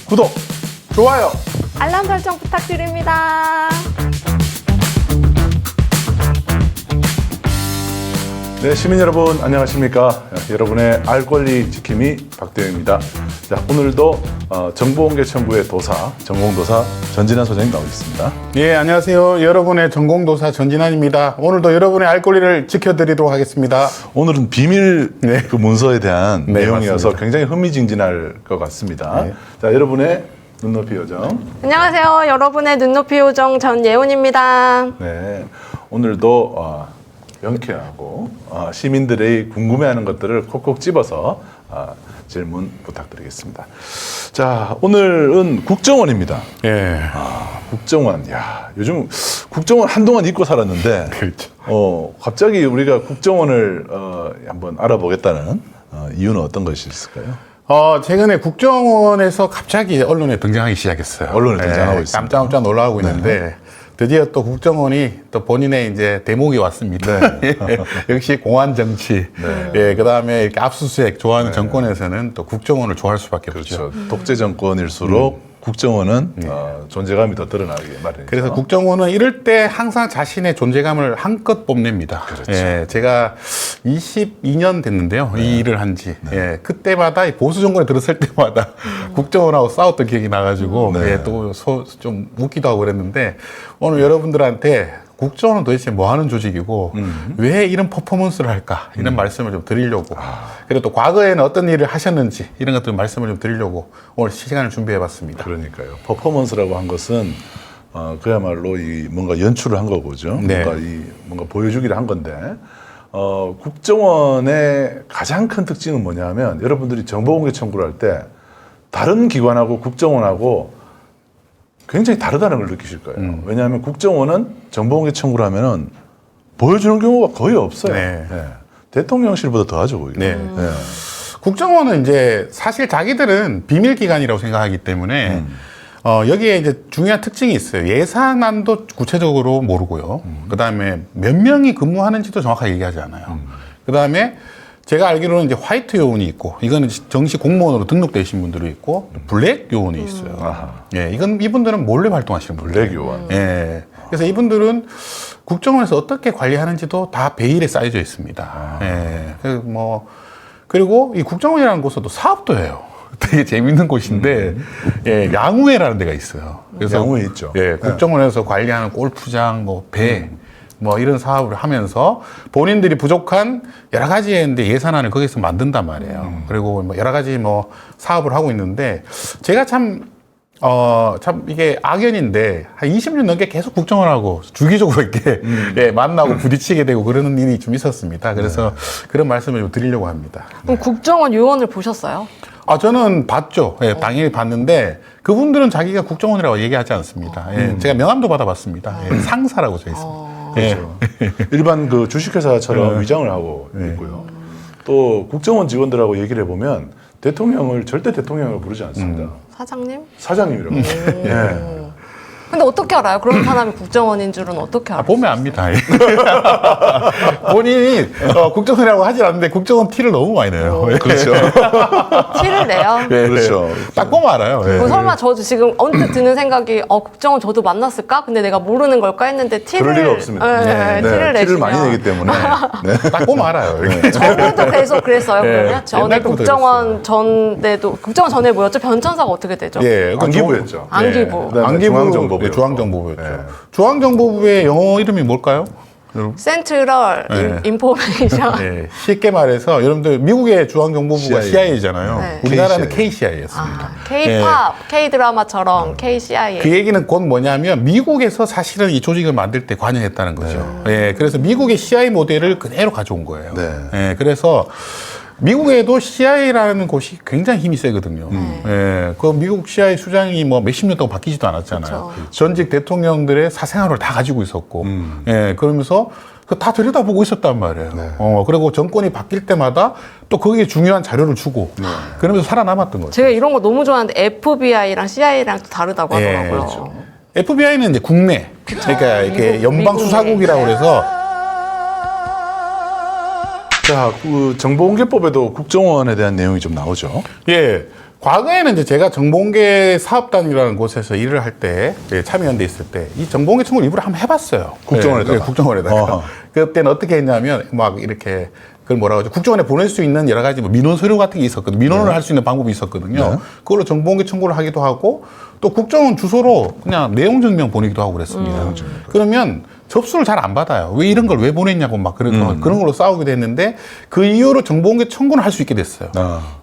구독, 좋아요. 알람 설정 부탁드립니다. 네, 시민 여러분 안녕하십니까? 여러분의 알 권리 지킴이 박대영입니다. 자, 오늘도 정보공개청구의 도사, 전공도사 전진환 소장님 나오고 있습니다. 예, 안녕하세요. 여러분의 전공도사 전진환입니다. 오늘도 여러분의 알 권리를 지켜드리도록 하겠습니다. 오늘은 비밀 네. 그 문서에 대한 네, 내용이어서 맞습니다. 굉장히 흥미진진할 것 같습니다. 네. 자, 여러분의 눈높이 요정. 안녕하세요. 여러분의 눈높이 요정 전예훈입니다. 네, 오늘도 명쾌하고 시민들의 궁금해하는 것들을 콕콕 집어서 질문 부탁드리겠습니다. 자, 오늘은 국정원입니다. 예. 국정원, 야, 요즘 국정원 한동안 잊고 살았는데, 그렇죠. 갑자기 우리가 국정원을 한번 알아보겠다는 이유는 어떤 것이 있을까요? 최근에 국정원에서 갑자기 언론에 등장하기 시작했어요. 언론에 등장하고 있습니다. 깜짝깜짝 놀라고 있는데, 드디어 또 국정원이 또 본인의 이제 대목이 왔습니다. 네. 역시 공안 정치, 예, 그 다음에 이렇게 압수수색 좋아하는 정권에서는 또 국정원을 좋아할 수밖에 그렇죠. 없죠. 독재 정권일수록 국정원은 존재감이 더 드러나기 마련이죠. 그래서 국정원은 이럴 때 항상 자신의 존재감을 한껏 뽐냅니다. 그렇죠. 예, 제가 22년 됐는데요. 이 일을 한 지. 예, 그때마다 이 보수 정권에 들었을 때마다 국정원하고 싸웠던 기억이 나가지고 네. 예, 또 좀 웃기도 하고 그랬는데 오늘 여러분들한테 국정원은 도대체 뭐 하는 조직이고 왜 이런 퍼포먼스를 할까 이런 말씀을 좀 드리려고 그리고 또 과거에는 어떤 일을 하셨는지 이런 것들 말씀을 좀 드리려고 오늘 시간을 준비해 봤습니다. 그러니까요. 퍼포먼스라고 한 것은 그야말로 이 뭔가 연출을 한 거고죠. 네. 뭔가 보여주기를 한 건데 국정원의 가장 큰 특징은 뭐냐면 여러분들이 정보공개 청구를 할 때 다른 기관하고 국정원하고 굉장히 다르다는 걸 느끼실 거예요. 왜냐하면 국정원은 정보공개 청구를 하면은 보여주는 경우가 거의 없어요. 네. 네. 대통령실보다 더 하죠, 거기. 네. 네. 국정원은 이제 사실 자기들은 비밀 기관이라고 생각하기 때문에 여기에 이제 중요한 특징이 있어요. 예산안도 구체적으로 모르고요. 그다음에 몇 명이 근무하는지도 정확하게 얘기하지 않아요. 그다음에 제가 알기로는 이제 화이트 요원이 있고, 이거는 정식 공무원으로 등록되신 분들이 있고, 블랙 요원이 있어요. 아하. 예, 이분들은 몰래 활동하시는 분들. 블랙 요원. 예. 그래서 이분들은 국정원에서 어떻게 관리하는지도 다 베일에 쌓여져 있습니다. 예. 그리고 이 국정원이라는 곳은 또 사업도 해요. 되게 재밌는 곳인데, 예, 양우회라는 데가 있어요. 그래서 양우회 있죠. 예, 국정원에서 관리하는 골프장, 배, 이런 사업을 하면서 본인들이 부족한 여러 가지의 예산안을 거기서 만든단 말이에요. 그리고 여러 가지 사업을 하고 있는데, 제가 참 이게 악연인데, 한 20년 넘게 계속 국정원하고 주기적으로 이렇게 예, 만나고 부딪히게 되고 그러는 일이 좀 있었습니다. 그래서 그런 말씀을 좀 드리려고 합니다. 그럼 국정원 요원을 보셨어요? 저는 봤죠. 예, 당연히 봤는데, 그분들은 자기가 국정원이라고 얘기하지 않습니다. 예, 제가 명함도 받아봤습니다. 예, 상사라고 써 있습니다. 그렇죠. 일반 그 주식회사처럼 위장을 하고 있고요. 또 국정원 직원들하고 얘기를 해보면 대통령을 절대 대통령으로 부르지 않습니다. 사장님? 사장님이라고. 예. 근데 어떻게 알아요? 그런 사람이 국정원인 줄은 어떻게 알아요? 보면 압니다. 예. 본인이 국정원이라고 하지 않는데 국정원 티를 너무 많이 내요. 예. 그렇죠. 티를 내요? 예, 그렇죠. 딱 보면 알아요. 예. 설마 저도 지금 언뜻 드는 생각이 국정원 저도 만났을까? 근데 내가 모르는 걸까 했는데 티를 그럴 리가 없습니다. 네, 티를 티를 내시면 많이 내기 때문에. 네. 딱 보면 알아요. 이렇게. 저번에도 계속 그랬어요. 예, 그러면 전에 옛날부터 국정원 전에도 국정원 전에 뭐였죠? 변천사가 어떻게 되죠? 예, 안기부였죠. 안기부. 그다음에 안기부, 중앙정보부. 예, 중앙정보부였죠. 네. 중앙정보부의 영어 이름이 뭘까요? 여러분? 센트럴 네. 인포메이션. 예, 쉽게 말해서 여러분들 미국의 중앙정보부가 CIA. CIA잖아요. 네. 우리나라는 KCIA. KCIA였습니다. K-팝, K-드라마처럼 KCIA. 그 얘기는 곧 뭐냐면 미국에서 사실은 이 조직을 만들 때 관여했다는 거죠. 예, 그래서 미국의 CIA 모델을 그대로 가져온 거예요. 네. 예, 그래서 미국에도 CIA라는 곳이 굉장히 힘이 세거든요. 예, 그 미국 CIA 수장이 몇십 년 동안 바뀌지도 않았잖아요. 그렇죠. 전직 대통령들의 사생활을 다 가지고 있었고, 예, 그러면서 다 들여다보고 있었단 말이에요. 네. 그리고 정권이 바뀔 때마다 또 거기에 중요한 자료를 주고, 그러면서 살아남았던 거죠. 제가 이런 거 너무 좋아하는데 FBI랑 CIA랑 또 다르다고 예, 하더라고요. 그렇죠. FBI는 이제 국내, 그러니까 이렇게 미국, 연방 미국의. 수사국이라고 그래서 자, 그 정보공개법에도 국정원에 대한 내용이 좀 나오죠. 예. 과거에는 이제 제가 정보공개 사업단이라는 곳에서 일을 할 때, 참여연대 있을 때, 이 정보공개 청구를 일부러 한번 해봤어요. 국정원에다가. 국정원에다가. 어허. 그때는 어떻게 했냐면, 막 이렇게, 그걸 뭐라고 하죠? 국정원에 보낼 수 있는 여러 가지 뭐 민원 서류 같은 게 있었거든요. 민원을 할 수 있는 방법이 있었거든요. 네. 그걸로 정보공개 청구를 하기도 하고, 또 국정원 주소로 그냥 내용 증명 보내기도 하고 그랬습니다. 그러면 접수를 잘 안 받아요. 왜 이런 걸 왜 보냈냐고 막 그런 걸로 싸우기도 했는데 그 이후로 정보공개 청구는 할 수 있게 됐어요.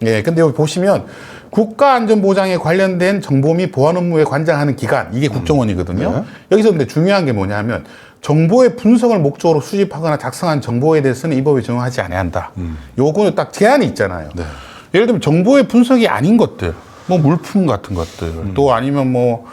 예, 근데 여기 보시면 국가안전보장에 관련된 정보 및 보안 업무에 관장하는 기관, 이게 국정원이거든요. 네. 여기서 근데 중요한 게 뭐냐면 정보의 분석을 목적으로 수집하거나 작성한 정보에 대해서는 이 법에 적용하지 않아야 요거는 딱 제한이 있잖아요. 네. 예를 들면 정보의 분석이 아닌 것들, 뭐 물품 같은 것들, 또 아니면 뭐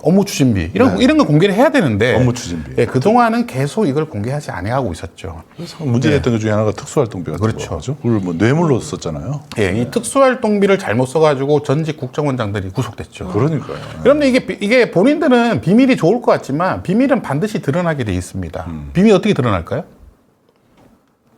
업무 추진비 이런 거 공개를 해야 되는데 업무 추진비. 예, 그 동안은 계속 이걸 공개하지 않아하고 있었죠. 그래서 문제됐던 것 중에 하나가 특수활동비 같은 그렇죠. 거죠. 그걸 뭐 뇌물로 썼잖아요. 예, 이 특수활동비를 잘못 써가지고 전직 국정원장들이 구속됐죠. 그러니까요. 그런데 이게 본인들은 비밀이 좋을 것 같지만 비밀은 반드시 드러나게 돼 있습니다. 비밀이 어떻게 드러날까요?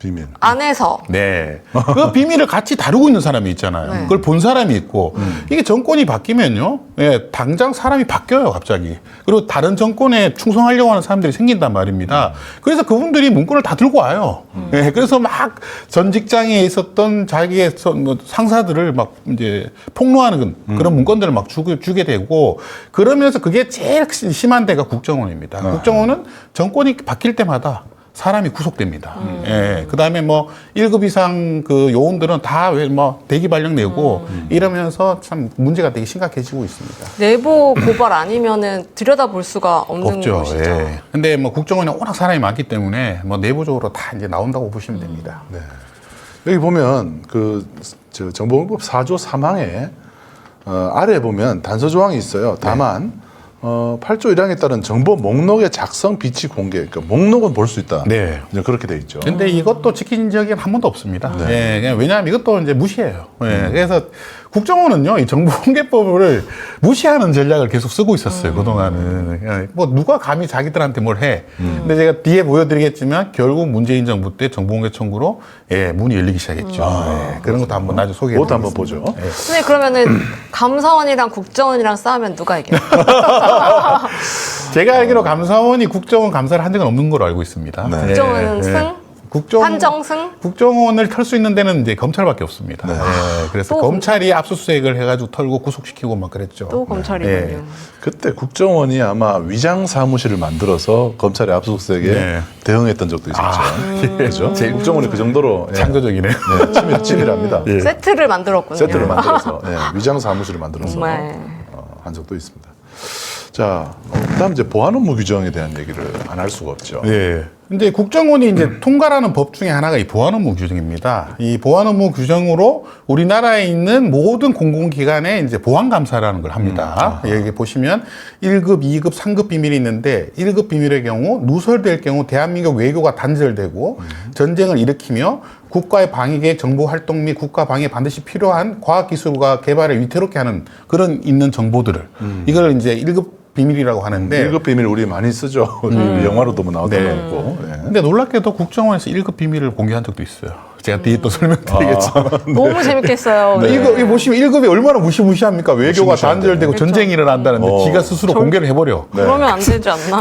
비밀. 안에서 네. 그 비밀을 같이 다루고 있는 사람이 있잖아요. 네. 그걸 본 사람이 있고, 이게 정권이 바뀌면요, 예, 당장 사람이 바뀌어요, 갑자기. 그리고 다른 정권에 충성하려고 하는 사람들이 생긴단 말입니다. 그래서 그분들이 문건을 다 들고 와요. 예, 그래서 막 전 직장에 있었던 자기의 뭐 상사들을 막 이제 폭로하는 그런 문건들을 막 주게 되고, 그러면서 그게 제일 심한 데가 국정원입니다. 국정원은 정권이 바뀔 때마다 사람이 구속됩니다. 예. 그 다음에 뭐 1급 이상 그 요원들은 다 왜 뭐 대기 발령 내고 이러면서 참 문제가 되게 심각해지고 있습니다. 내부 고발 아니면은 들여다볼 수가 없는 없죠. 것이죠. 예. 근데 뭐 국정원에 워낙 사람이 많기 때문에 뭐 내부적으로 다 이제 나온다고 보시면 됩니다. 네. 여기 보면 저 정보공개법 4조 3항에 아래에 보면 단서 조항이 있어요. 다만 8조 1항에 따른 정보 목록의 작성, 비치, 공개. 그러니까 목록은 볼 수 있다. 네. 이제 그렇게 돼 있죠. 근데 이것도 지킨 적이 한 번도 없습니다. 예, 그냥 왜냐하면 이것도 이제 무시해요. 예, 그래서 국정원은요, 이 정보공개법을 무시하는 전략을 계속 쓰고 있었어요, 그동안은. 예, 뭐 누가 감히 자기들한테 뭘 해. 근데 제가 뒤에 보여드리겠지만 결국 문재인 정부 때 정보공개 청구로 예, 문이 열리기 시작했죠. 예, 그런 것도 한번 나중에 소개해 그것도 한번 드리겠습니다. 보죠. 예. 근데 그러면은 감사원이랑 국정원이랑 싸우면 누가 이겨요? 제가 알기로 감사원이 국정원 감사를 한 적은 없는 걸로 알고 있습니다. 네. 국정원은 승? 한정승? 국정원을 털 수 있는 데는 이제 검찰밖에 없습니다. 네. 예, 그래서 또 검찰이 압수수색을 해가지고 털고 구속시키고 막 그랬죠. 또 검찰이군요. 예. 그때 국정원이 아마 위장 사무실을 만들어서 검찰의 압수수색에 네. 대응했던 적도 있었죠. 그렇죠? 국정원이 그 정도로 창조적이네요. 치밀합니다. 예. 세트를 만들었군요. 세트를 만들어서 위장 사무실을 만들어서 정말. 한 적도 있습니다. 자, 그다음 이제 보안 업무 규정에 대한 얘기를 안 할 수가 없죠. 예. 근데 국정원이 이제 통과하는 법 중에 하나가 이 보안 업무 규정입니다. 이 보안 업무 규정으로 우리나라에 있는 모든 공공기관에 이제 보안 감사라는 걸 합니다. 여기 보시면 1급, 2급, 3급 비밀이 있는데 1급 비밀의 경우 누설될 경우 대한민국 외교가 단절되고 전쟁을 일으키며 국가의 방위계 정보 활동 및 국가 방위에 반드시 필요한 과학기술과 개발을 위태롭게 하는 그런 있는 정보들을 이걸 이제 1급 비밀이라고 하는데 1급 비밀 우리 많이 쓰죠. 영화로도 뭐 나왔던 거 있고. 예. 근데 놀랍게도 국정원에서 1급 비밀을 공개한 적도 있어요. 제가 뒤에 또 설명드리겠지만. 너무 재밌겠어요. 네. 이거 보시면 1급이 얼마나 무시무시합니까? 외교가 무시무시한데. 단절되고 전쟁이 일어난다는데 지가 스스로 공개를 해버려. 그러면 안 되지 않나?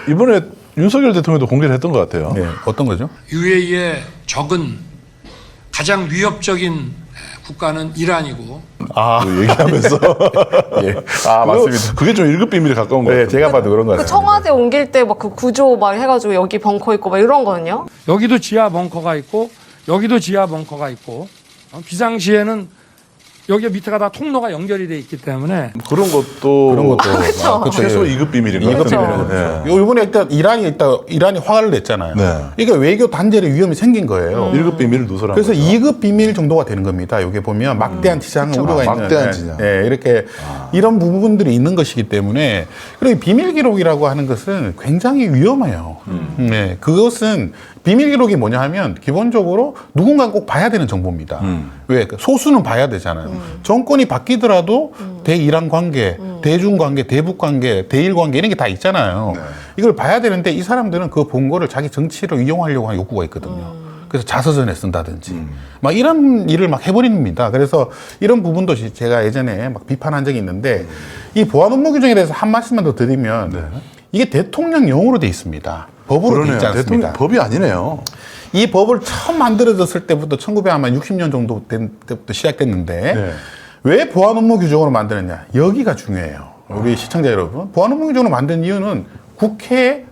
이번에 윤석열 대통령도 공개를 했던 것 같아요. 네. 어떤 거죠? UAE의 적은 가장 위협적인 국가는 이란이고 그 얘기하면서 예. 아, 맞습니다. 그게 좀 1급 비밀에 가까운 것 네, 같아요. 제가 봐도 그런 거 그 같아요. 청와대 옮길 때 막 그 구조 막 해가지고 여기 벙커 있고 막 이런 거는요? 여기도 지하 벙커가 있고 여기도 지하 벙커가 있고 비상시에는 여기 밑에가 다 통로가 연결이 돼 있기 때문에 그런 것도 그쵸. 최소 2급 비밀인 것 이급 같아요. 비밀은 네. 요 이번에 이란이 화를 냈잖아요. 네. 이게 외교 단절의 위험이 생긴 거예요. 1급 비밀을 누설한 그래서 거죠. 2급 비밀 정도가 되는 겁니다. 여기 보면 막대한 지장 우려가 있는 막대한 지장. 이렇게 이런 부분들이 있는 것이기 때문에 그리고 비밀 기록이라고 하는 것은 굉장히 위험해요. 네, 그것은 비밀 기록이 뭐냐 하면 기본적으로 누군가 꼭 봐야 되는 정보입니다. 왜? 소수는 봐야 되잖아요. 정권이 바뀌더라도 대이란 관계, 대중 관계, 대북 관계, 대일 관계 이런 게 다 있잖아요. 이걸 봐야 되는데 이 사람들은 그 본 거를 자기 정치를 이용하려고 하는 욕구가 있거든요. 그래서 자서전에 쓴다든지 막 이런 일을 막 해버립니다. 그래서 이런 부분도 제가 예전에 막 비판한 적이 있는데 이 보안 업무 규정에 대해서 한 말씀만 더 드리면 이게 대통령령으로 돼 있습니다. 법으로 돼 있지 않습니다. 대통령 법이 아니네요. 이 법을 처음 만들어졌을 때부터 1960년 정도 된 때부터 시작됐는데 네. 왜 보안 업무 규정으로 만드느냐? 여기가 중요해요. 우리 시청자 여러분. 보안 업무 규정으로 만든 이유는 국회의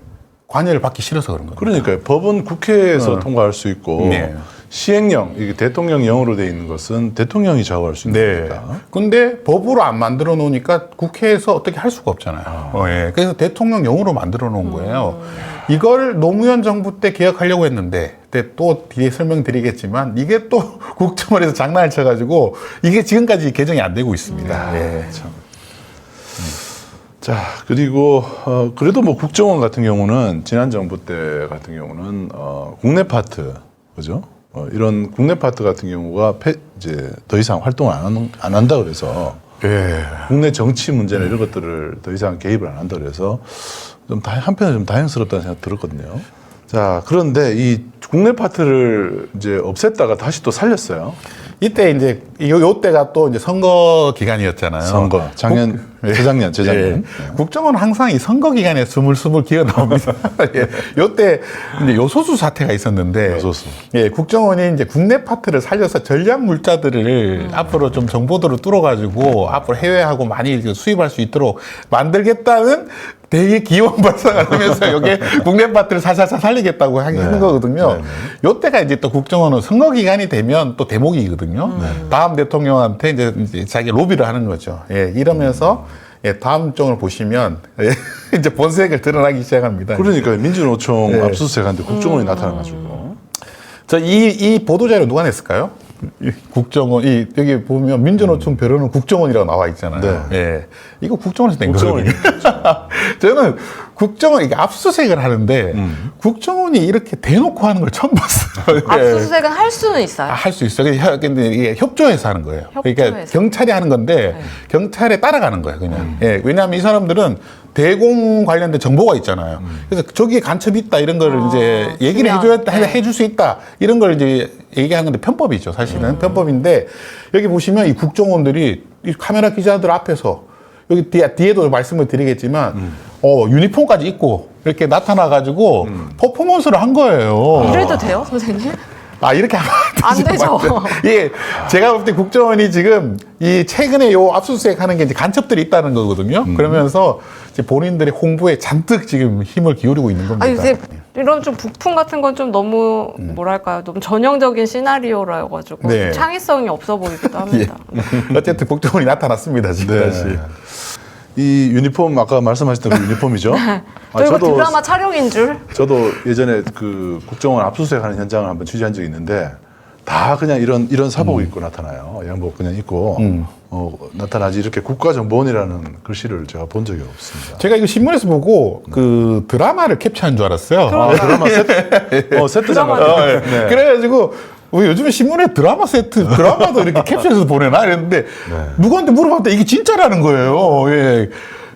관여를 받기 싫어서 그런 겁니다. 그러니까요. 법은 국회에서 통과할 수 있고 네. 시행령, 이게 대통령령으로 돼 있는 것은 대통령이 좌우할 수 있는 네. 겁니다. 근데 법으로 안 만들어 놓으니까 국회에서 어떻게 할 수가 없잖아요. 예. 그래서 대통령령으로 만들어 놓은 거예요. 이걸 노무현 정부 때 개혁하려고 했는데, 근데 또 뒤에 설명드리겠지만, 이게 또 국정원에서 장난을 쳐가지고, 이게 지금까지 개정이 안 되고 있습니다. 예. 자, 그리고 그래도 뭐 국정원 같은 경우는 지난 정부 때 같은 경우는 국내 파트, 그죠? 이런 국내 파트 같은 경우가 이제 더 이상 활동을 안 한다 그래서 예. 국내 정치 문제나 이런 것들을 더 이상 개입을 안 한다 그래서 좀 한편에 좀 다행스럽다는 생각 들었거든요. 자, 그런데 이 국내 파트를 이제 없앴다가 다시 또 살렸어요. 이때 이제 요 때가 또 이제 선거 기간이었잖아요. 선거 작년, 재작년. 예. 국정원은 항상 이 선거 기간에 스물스물 기어 나옵니다. 예. 요때 이제 요소수 사태가 있었는데, 요소수. 예, 국정원이 이제 국내 파트를 살려서 전략 물자들을 앞으로 좀 정보도로 뚫어가지고 앞으로 해외하고 많이 수입할 수 있도록 만들겠다는 되게 기원 발상을 하면서 여기에 국내 파트를 살살살 살리겠다고 하는 거거든요. 요때가 이제 또 국정원은 선거 기간이 되면 또 대목이거든요. 다음 대통령한테 이제 자기 로비를 하는 거죠. 예, 이러면서 예, 다음 장을 보시면 예, 이제 본색을 드러나기 시작합니다. 그러니까 민주노총 네. 압수수색하는데 국정원이 나타나가지고. 자, 이 보도자료 누가 냈을까요? 국정원, 여기 보면 민주노총 벼르는 국정원이라고 나와 있잖아요. 네. 예. 이거 국정원에서 낸 국정원이 거거든요. 저는 국정원, 이게 압수수색을 하는데, 국정원이 이렇게 대놓고 하는 걸 처음 봤어요. 예. 압수수색은 할 수는 있어요. 할 수 있어요. 근데 이게 협조해서 하는 거예요. 그러니까 협조해서. 경찰이 하는 건데, 경찰에 따라가는 거예요, 그냥. 예. 왜냐하면 이 사람들은 대공 관련된 정보가 있잖아요. 그래서 저기에 간첩이 있다, 이런 거를 이제 얘기를 해줄 수 있다, 이런 걸 이제 얘기하는 건데 편법이죠, 사실은. 편법인데, 여기 보시면 이 국정원들이 이 카메라 기자들 앞에서 여기 뒤에도 말씀을 드리겠지만, 유니폼까지 입고 이렇게 나타나가지고 퍼포먼스를 한 거예요. 이래도 돼요, 선생님? 이렇게 하면 안 되죠. 예, 제가 볼 때 국정원이 지금 이 최근에 요 압수수색 하는 게 이제 간첩들이 있다는 거거든요. 그러면서 이제 본인들의 홍보에 잔뜩 지금 힘을 기울이고 있는 겁니다. 아니, 근데 이런 좀 부품 같은 건 좀 너무 뭐랄까요, 너무 전형적인 시나리오라 가지고 네. 창의성이 없어 보이기도 합니다. 어쨌든 국정원이 나타났습니다, 지금 네. 다시. 이 유니폼 아까 말씀하셨던 그 유니폼이죠. 저 이거 드라마 촬영인 줄. 저도 예전에 그 국정원 압수수색하는 현장을 한번 취재한 적이 있는데 다 그냥 이런 사복을 입고 나타나요. 양복 그냥 입고 나타나지 이렇게 국가정보원이라는 글씨를 제가 본 적이 없습니다. 제가 이거 신문에서 보고 그 드라마를 캡처한 줄 알았어요. 드라마 세트장 드라마. 같은. 네. 그래가지고 요즘에 신문에 드라마 세트, 드라마도 이렇게 캡처해서 보내나? 이랬는데, 누구한테 물어봤더니 이게 진짜라는 거예요. 예.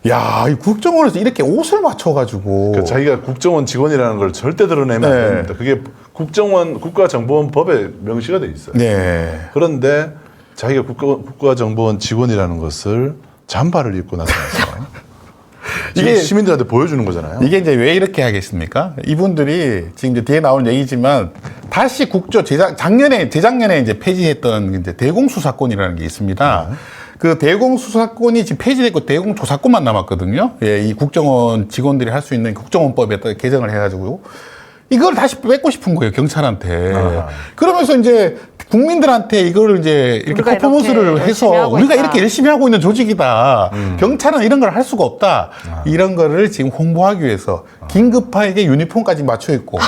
야, 이 국정원에서 이렇게 옷을 맞춰가지고. 그러니까 자기가 국정원 직원이라는 걸 절대 드러내면 안 됩니다. 그게 국정원 국가정보원법에 명시가 돼 있어요. 네. 그런데 자기가 국가정보원 직원이라는 것을 잠바를 입고 나타나서 이게 시민들한테 보여주는 거잖아요. 이게 이제 왜 이렇게 하겠습니까? 이분들이 지금 이제 뒤에 나오는 얘기지만 다시 재작년에 이제 폐지했던 이제 대공수사권이라는 게 있습니다. 그 대공수사권이 지금 폐지됐고 대공조사권만 남았거든요. 예, 이 국정원 직원들이 할 수 있는 국정원법에 개정을 해가지고 이걸 다시 뺏고 싶은 거예요, 경찰한테. 그러면서 이제 국민들한테 이거를 이제 이렇게 우리가 퍼포먼스를 이렇게 해서 열심히 하고 우리가 있다. 이렇게 열심히 하고 있는 조직이다. 경찰은 이런 걸 할 수가 없다. 이런 거를 지금 홍보하기 위해서 긴급하게 유니폼까지 맞춰 입고.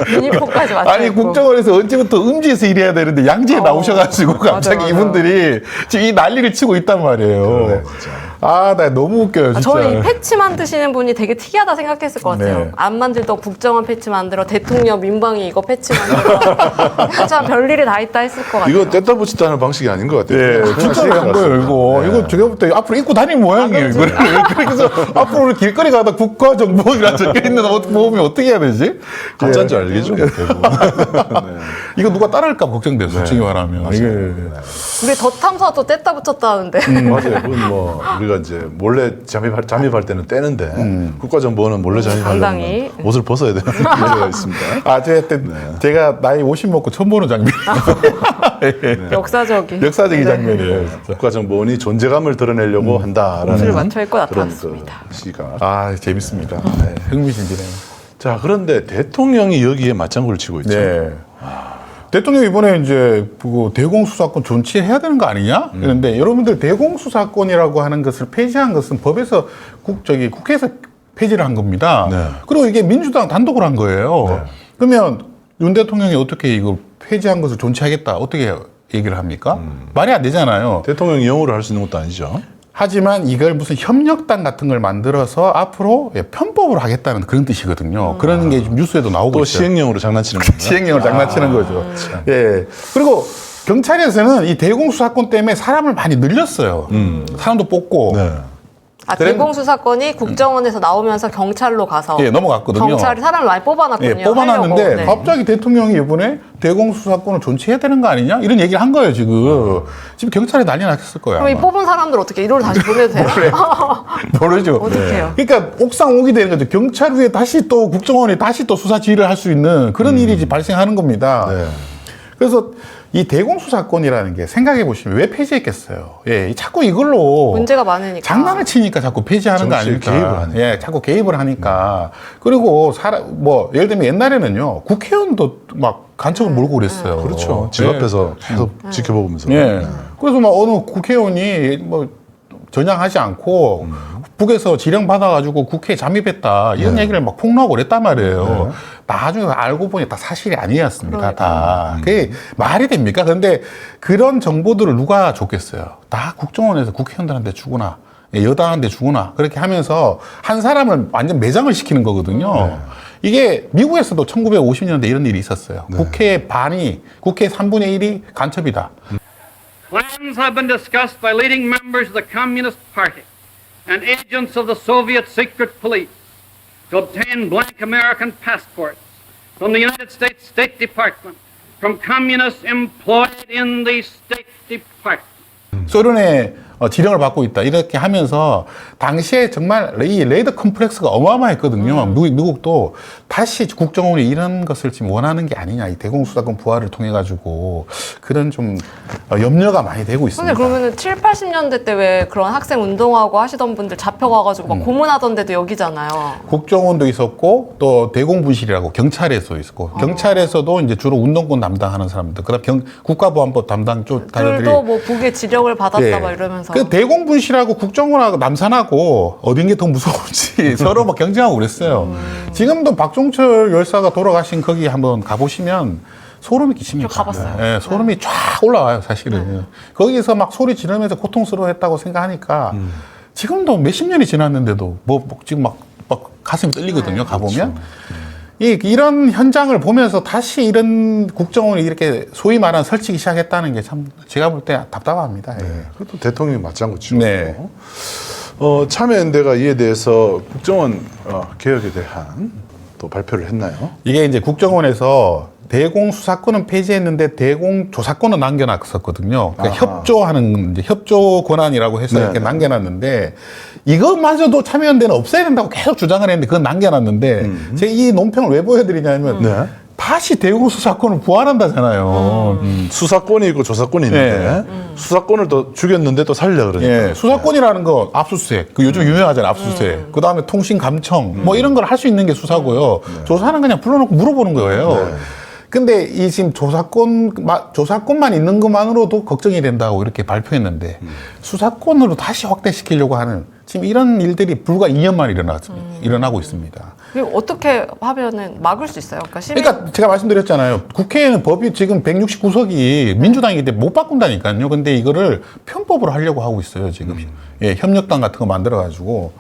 유니폼까지 맞춰 아니, 입고. 국정원에서 언제부터 음지에서 일해야 되는데 양지에 나오셔가지고 갑자기 맞아. 이분들이 지금 이 난리를 치고 있단 말이에요. 그러네, 진짜. 아, 나 너무 웃겨요, 진짜. 저는 이 패치 만드시는 분이 되게 특이하다 생각했을 것 같아요. 네. 안 만들던 국정원 패치 만들어, 대통령 민방위 이거 패치 만들어. 참 별일이 다 있다 했을 것 같아요. 이거 뗐다 붙였다 하는 방식이 아닌 것 같아요. 예, 진짜로 한 거예요, 이거. 이거 제가 볼 때 앞으로 입고 다니는 모양이에요, 이거를. 그래서 앞으로 길거리 가다 국가정보원이라 적혀 있는 거 보면 어떻게 해야 되지? 가짜인 줄 알겠죠, 대부분. 이거 누가 따라할까 걱정돼요, 솔직히 말하면. 이게. 우리 더 탐사도 뗐다 붙였다 하는데. 맞아요. 그건 뭐 우리가 이제 몰래 잠입할 때는 떼는데 국가정보원은 몰래 잠입하려면 상당히. 옷을 벗어야 되는 문제가 있습니다. 아, 제가 나이 50 먹고 처음 보는 장면이에요. 역사적인. 역사적인 장면이에요, 진짜. 국가정보원이 존재감을 드러내려고 옷을 한다라는 맞춰 입고 그런 나타났습니다. 그 시각. 아, 재밌습니다. 네, 흥미진진해요. 자, 그런데 대통령이 여기에 맞장구를 치고 있죠. 네. 대통령 이번에 이제 그 대공수사권 존치해야 되는 거 아니냐? 그런데 여러분들 대공수사권이라고 하는 것을 폐지한 것은 법에서 국회에서 폐지를 한 겁니다. 네. 그리고 이게 민주당 단독으로 한 거예요. 네. 그러면 윤 대통령이 어떻게 이거 폐지한 것을 존치하겠다 어떻게 얘기를 합니까? 말이 안 되잖아요. 대통령이 영어를 할 수 있는 것도 아니죠. 하지만 이걸 무슨 협력단 같은 걸 만들어서 앞으로 편법으로 하겠다는 그런 뜻이거든요. 그런 게 지금 뉴스에도 나오고 또 있어요. 시행령으로 장난치는 겁니다. 시행령을 장난치는 거죠. 예. 그리고 경찰에서는 이 대공수사권 때문에 사람을 많이 늘렸어요. 사람도 뽑고. 네. 아, 대공수사권이 국정원에서 나오면서 경찰로 가서. 예, 넘어갔거든요. 경찰이 사람을 많이 뽑아놨거든요. 예, 뽑아놨는데 하려고. 네. 갑자기 대통령이 이번에 대공수사권을 존치해야 되는 거 아니냐? 이런 얘기를 한 거예요, 지금. 지금 경찰에 난리 났을 거야. 그럼 이 뽑은 사람들 어떻게 이리로 다시 보내도 돼요? 모르죠. 어떡해요? 그러니까 옥상옥이 되는 거죠. 경찰 위에 다시 또 국정원이 다시 또 수사 지휘를 할 수 있는 그런 일이 발생하는 겁니다. 네. 그래서 이 대공수사권이라는 게 생각해 보시면 왜 폐지했겠어요? 예, 자꾸 이걸로 문제가 많으니까. 장난을 치니까 자꾸 폐지하는 거 정치에 아닙니까? 개입을 하니까. 예, 자꾸 개입을 하니까. 그리고 예를 들면 옛날에는요, 국회의원도 막 간첩을 몰고 그랬어요. 그렇죠. 집 예. 앞에서 계속 지켜보면서. 예. 그래서 막 어느 국회의원이 뭐 전향하지 않고 북에서 지령 받아가지고 국회에 잠입했다 이런 얘기를 막 폭로하고 그랬단 말이에요. 나중에 알고 보니 다 사실이 아니었습니다. 다. 그게 말이 됩니까? 그런데 그런 정보들을 누가 줬겠어요? 다 국정원에서 국회의원들한테 주거나 여당한테 주거나 그렇게 하면서 한 사람을 완전 매장을 시키는 거거든요. 이게 미국에서도 1950년대 이런 일이 있었어요. 국회 3분의 1이 간첩이다. Plans have been discussed by leading members of the Communist Party and agents of the Soviet secret police to obtain blank American passports from the United States State Department, from communists employed in the State Department. 소련의 지령을 받고 있다 이렇게 하면서 당시에 정말 이 레이더 컴플렉스가 어마어마했거든요. 미국도 다시 국정원이 이런 것을 지금 원하는 게 아니냐, 이 대공수사권 부활을 통해 가지고 그런 좀 염려가 많이 되고 있습니다. 근데 그러면은 7, 80년대 때 왜 그런 학생 운동하고 하시던 분들 잡혀가가지고 막 고문하던 데도 여기잖아요. 국정원도 있었고 또 대공분실이라고 경찰에서 있었고 경찰에서도 이제 주로 운동권 담당하는 사람들, 그다음 국가보안법 담당 쪽들이 들도 뭐 북의 지령을 받았다 예. 막 이러면서. 그 대공분실하고 국정원하고 남산하고 어딘 게 더 무서운지 서로 막 경쟁하고 그랬어요. 지금도 박종철 열사가 돌아가신 거기 한번 가보시면 소름이 끼칩니다. 저 가봤어요. 예, 소름이 쫙 올라와요, 사실은. 거기서 막 소리 지르면서 고통스러워했다고 생각하니까 지금도 몇십 년이 지났는데도 지금 막 가슴이 떨리거든요, 가보면. 이런 현장을 보면서 다시 이런 국정원이 이렇게 소위 말하는 설치기 시작했다는 게 참 제가 볼 때 답답합니다. 예. 그것도 대통령이 맞장구 치고. 네. 참여연대가 이에 대해서 국정원 개혁에 대한 또 발표를 했나요? 이게 이제 국정원에서 대공수사권은 폐지했는데 대공조사권은 남겨놨었거든요. 그러니까 협조하는 이제 협조 권한이라고 해서 이렇게 남겨놨는데 이것마저도 참여연대는 없애야 된다고 계속 주장을 했는데 그건 남겨놨는데 제가 이 논평을 왜 보여드리냐면 네. 다시 대공수사권을 부활한다잖아요. 수사권이 있고 조사권이 있는데 수사권을 또 죽였는데 또 살려 그러니까. 예, 수사권이라는 거 압수수색, 그 요즘 유명하잖아요, 압수수색. 그 다음에 통신감청, 뭐 이런 걸 할 수 있는 게 수사고요. 조사는 그냥 불러놓고 물어보는 거예요. 근데 이 지금 조사권만 있는 것만으로도 걱정이 된다고 이렇게 발표했는데 수사권으로 다시 확대시키려고 하는 지금 이런 일들이 불과 2년 만에 일어나고 있습니다. 그리고 어떻게 하면은 막을 수 있어요? 그러니까 시민 그러니까 제가 말씀드렸잖아요. 국회에는 법이 지금 169석이 민주당이기 때문에 못 바꾼다니까요. 근데 이거를 편법으로 하려고 하고 있어요, 지금. 예, 협력단 같은 거 만들어가지고.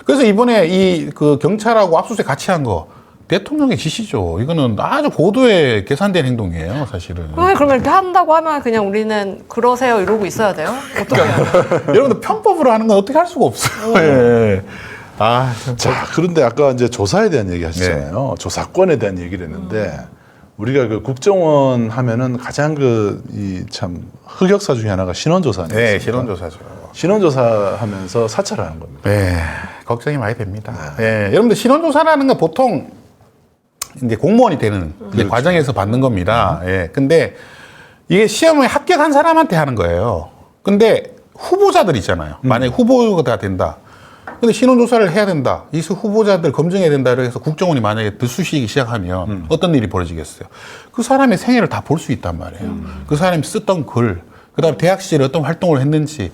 그래서 이번에 이 그 경찰하고 압수수색 같이 한 거 대통령의 지시죠. 이거는 아주 고도의 계산된 행동이에요, 사실은. 왜 그러면 이렇게 한다고 하면 그냥 우리는 그러세요 이러고 있어야 돼요? 어떻게 해요? 여러분들 편법으로 하는 건 어떻게 할 수가 없어요. 예. 아, 자, 그런데 아까 이제 조사에 대한 얘기 하셨잖아요. 조사권에 대한 얘기를 했는데 우리가 그 국정원 하면은 가장 그 이 참 흑역사 중에 하나가 신원조사 아니겠습니까? 네, 신원조사죠. 신원조사 하면서 사찰하는 겁니다. 네, 걱정이 많이 됩니다. 예, 여러분들 신원조사라는 건 보통 이제 공무원이 되는 이제 과정에서 받는 겁니다. 예, 근데 이게 시험에 합격한 사람한테 하는 거예요. 근데 후보자들 있잖아요. 만약에 후보가 된다. 근데 신원조사를 해야 된다. 이 후보자들 검증해야 된다. 그래서 국정원이 만약에 들쑤시기 시작하면 어떤 일이 벌어지겠어요? 그 사람의 생애를 다 볼 수 있단 말이에요. 그 사람이 썼던 글, 그 다음에 대학 시절에 어떤 활동을 했는지,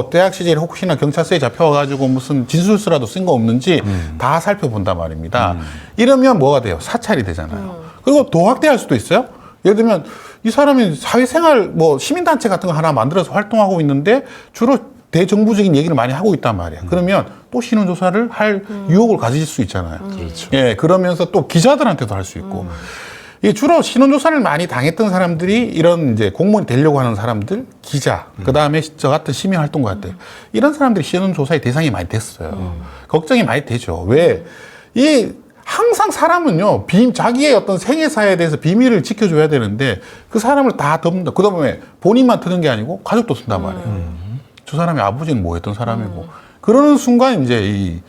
대학 시절에 혹시나 경찰서에 잡혀와가지고 무슨 진술서라도 쓴 거 없는지 다 살펴본단 말입니다. 이러면 뭐가 돼요? 사찰이 되잖아요. 그리고 도학대할 수도 있어요. 예를 들면 이 사람이 사회생활 시민단체 같은 거 하나 만들어서 활동하고 있는데 주로 대정부적인 얘기를 많이 하고 있단 말이에요. 그러면 또 신원조사를 할 유혹을 가질 수 있잖아요. 그렇죠. 예, 그러면서 또 기자들한테도 할 수 있고. 이 주로 신원조사를 많이 당했던 사람들이 이런 이제 공무원이 되려고 하는 사람들, 기자, 그 다음에 저 같은 시민활동가들, 이런 사람들이 신원조사의 대상이 많이 됐어요. 걱정이 많이 되죠. 왜? 항상 사람은요, 자기의 어떤 생애사에 대해서 비밀을 지켜줘야 되는데 그 사람을 다 덮는다. 그 다음에 본인만 트는 게 아니고 가족도 쓴단 말이에요. 저 사람의 아버지는 뭐 했던 사람이고. 그러는 순간 이제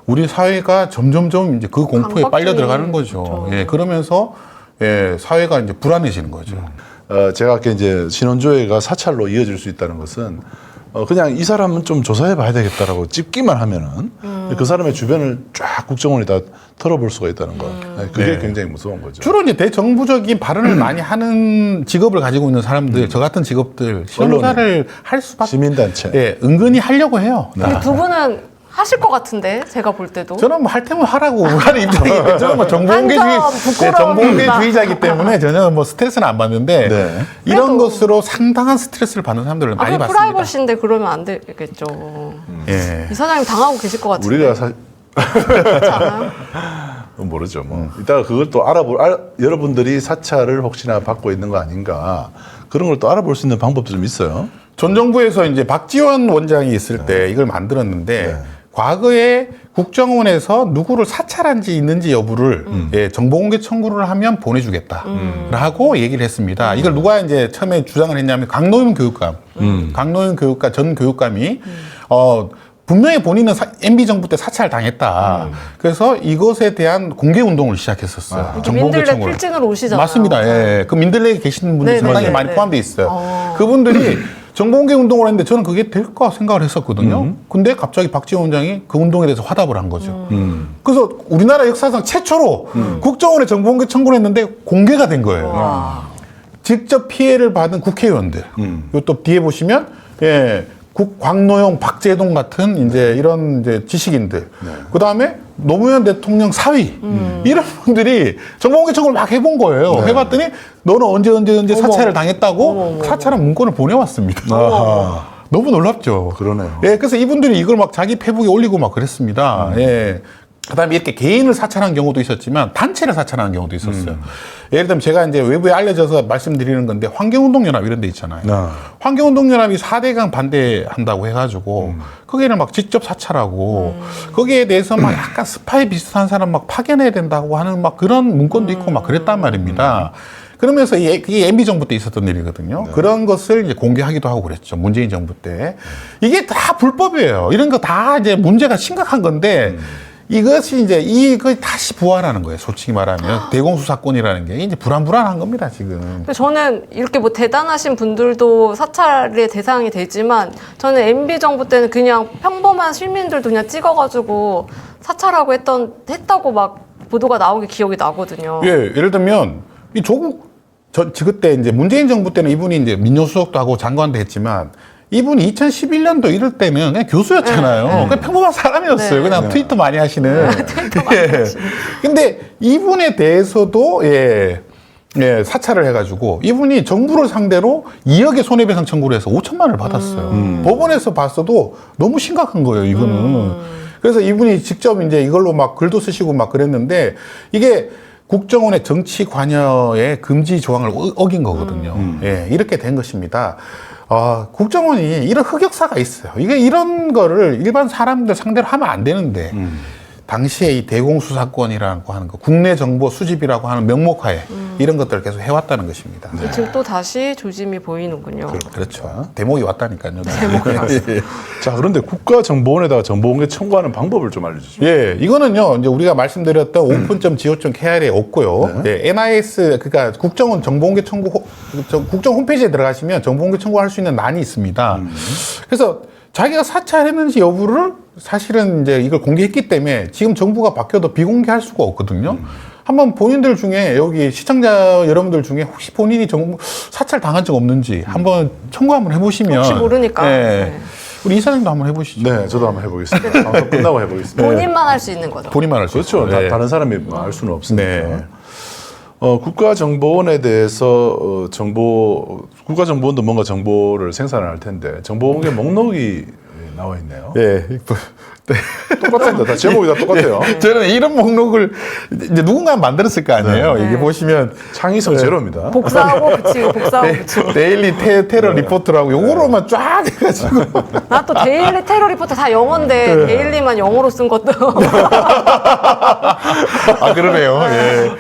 우리 사회가 점점점 이제 그 공포에 빨려 들어가는 거죠. 그렇죠. 예, 그러면서 사회가 이제 불안해지는 거죠. 제가 아까 이제 신원조회가 사찰로 이어질 수 있다는 것은 그냥 이 사람은 좀 조사해 봐야 되겠다라고 찝기만 하면은 그 사람의 주변을 쫙 국정원이 다 털어볼 수가 있다는 거. 그게 네. 굉장히 무서운 거죠. 주로 이제 대정부적인 발언을 많이 하는 직업을 가지고 있는 사람들, 저 같은 직업들, 신원조사를 할 수밖에. 시민단체. 예, 은근히 하려고 해요. 근데 두 분은 하실 것 같은데 제가 볼 때도 저는 뭐 할 테면 하라고 하는 입장이기 저는 뭐 정보공개주의자이기 때문에 전혀 뭐 스트레스는 안 받는데 네. 이런 것으로 상당한 스트레스를 받는 사람들을 많이 봤습니다. 프라이버시인데 그러면 안 되겠죠. 예. 이사장님 당하고 계실 것 같은데. 우리가 그렇지 않아요? 모르죠. 이따가 그걸 또 여러분들이 사찰을 혹시나 받고 있는 거 아닌가 그런 걸 또 알아볼 수 있는 방법도 좀 있어요. 전 정부에서 이제 박지원 원장이 있을 때 이걸 만들었는데 과거에 국정원에서 누구를 사찰한 지 있는지 여부를 정보공개 청구를 하면 보내주겠다라고 얘기를 했습니다. 이걸 누가 이제 처음에 주장을 했냐면 강노윤 교육감, 강노윤 전 교육감이 분명히 본인은 MB 정부 때 사찰 당했다. 그래서 이것에 대한 공개 운동을 시작했었어요. 민들레 청구를. 필증으로 오시잖아요. 맞습니다. 예. 그 민들레에 계시는 분들이 네네네. 상당히 많이 포함되어 있어요. 그분들이 정보공개 운동을 했는데 저는 그게 될까 생각을 했었거든요. 근데 갑자기 박지원 원장이 그 운동에 대해서 화답을 한 거죠. 그래서 우리나라 역사상 최초로 국정원에 정보공개 청구를 했는데 공개가 된 거예요. 직접 피해를 받은 국회의원들. 그리고 또 뒤에 보시면 광노용, 박재동 같은 이런 지식인들. 그 다음에 노무현 대통령 사위. 이런 분들이 정보공개 청구를 막 해본 거예요. 해봤더니 너는 언제 사찰을 당했다고 사찰한 문건을 보내왔습니다. 너무 놀랍죠. 그러네요. 예, 그래서 이분들이 이걸 막 자기 페북에 올리고 막 그랬습니다. 예. 그 다음에 이렇게 개인을 사찰한 경우도 있었지만 단체를 사찰하는 경우도 있었어요. 예를 들면 제가 이제 외부에 알려져서 말씀드리는 건데 환경운동연합 이런 데 있잖아요. 환경운동연합이 4대강 반대한다고 해가지고 거기를 막 직접 사찰하고 거기에 대해서 막 약간 스파이 비슷한 사람 막 파견해야 된다고 하는 막 그런 문건도 있고 막 그랬단 말입니다. 그러면서 그게 MB 정부 때 있었던 일이거든요. 그런 것을 이제 공개하기도 하고 그랬죠. 문재인 정부 때. 이게 다 불법이에요. 이런 거 다 이제 문제가 심각한 건데 이것이 이제 이거 다시 부활하는 거예요. 솔직히 말하면 대공수사권이라는 게 이제 불안한 겁니다. 지금. 근데 저는 이렇게 뭐 대단하신 분들도 사찰의 대상이 되지만 저는 MB 정부 때는 그냥 평범한 시민들도 그냥 찍어가지고 사찰하고 했다고 막 보도가 나온 게 기억이 나거든요. 예, 예를 들면 이 그때 이제 문재인 정부 때는 이분이 이제 민정수석도 하고 장관도 했지만 이분이 2011년도 이럴 때는 그냥 교수였잖아요. 그냥 평범한 사람이었어요. 네. 그냥 트위터 많이 하시는. 예. 근데 이분에 대해서도 사찰을 해가지고 이분이 정부를 상대로 2억의 손해배상 청구를 해서 5천만 원을 받았어요. 법원에서 봤어도 너무 심각한 거예요, 이거는. 그래서 이분이 직접 이제 이걸로 막 글도 쓰시고 막 그랬는데 이게 국정원의 정치 관여의 금지 조항을 어긴 거거든요. 예, 이렇게 된 것입니다. 국정원이 이런 흑역사가 있어요. 이게 이런 거를 일반 사람들 상대로 하면 안 되는데 당시에 이 대공수사권이라고 하는 거, 국내 정보 수집이라고 하는 명목하에 이런 것들을 계속 해왔다는 것입니다. 지금 또 다시 조짐이 보이는군요. 그렇죠. 대목이 왔다니까요. 자, 그런데 국가정보원에다가 정보공개 청구하는 방법을 좀 알려주시죠. 예, 이거는요, 이제 우리가 말씀드렸던 open.go.kr에 없고요. 예, NIS, 그러니까 국정원 정보공개 청구, 국정 홈페이지에 들어가시면 정보공개 청구할 수 있는 난이 있습니다. 그래서 자기가 사찰했는지 여부를 사실은 이제 이걸 공개했기 때문에 지금 정부가 바뀌어도 비공개할 수가 없거든요. 한번 본인들 중에 여기 시청자 여러분들 중에 혹시 본인이 사찰 당한 적 없는지 한번 청구 한번 해보시면 혹시 모르니까. 네. 우리 이사장도 한번 해보시죠. 네, 저도 한번 해보겠습니다. 방송 끝나고 해보겠습니다. 본인만 할 수 있는 거죠. 본인만 할 수 그렇죠. 있어요. 네. 다른 사람이 알 수는 없으니까. 네. 국가정보원에 대해서 국가정보원도 뭔가 정보를 생산을 할 텐데 정보공개 목록이 나와 있네요. 네. 똑같습니다. 다 제목이 다 똑같아요. 저는 이런 목록을 이제 누군가 만들었을 거 아니에요. 이게 보시면 창의성 제로입니다. 복사하고 붙이고 복사하고 붙이고. 데일리 테러 리포트라고 요거로만 쫙 해가지고 나 또 데일리 테러 리포트 다 영어인데 데일리만 영어로 쓴 것도. 그러네요. 예.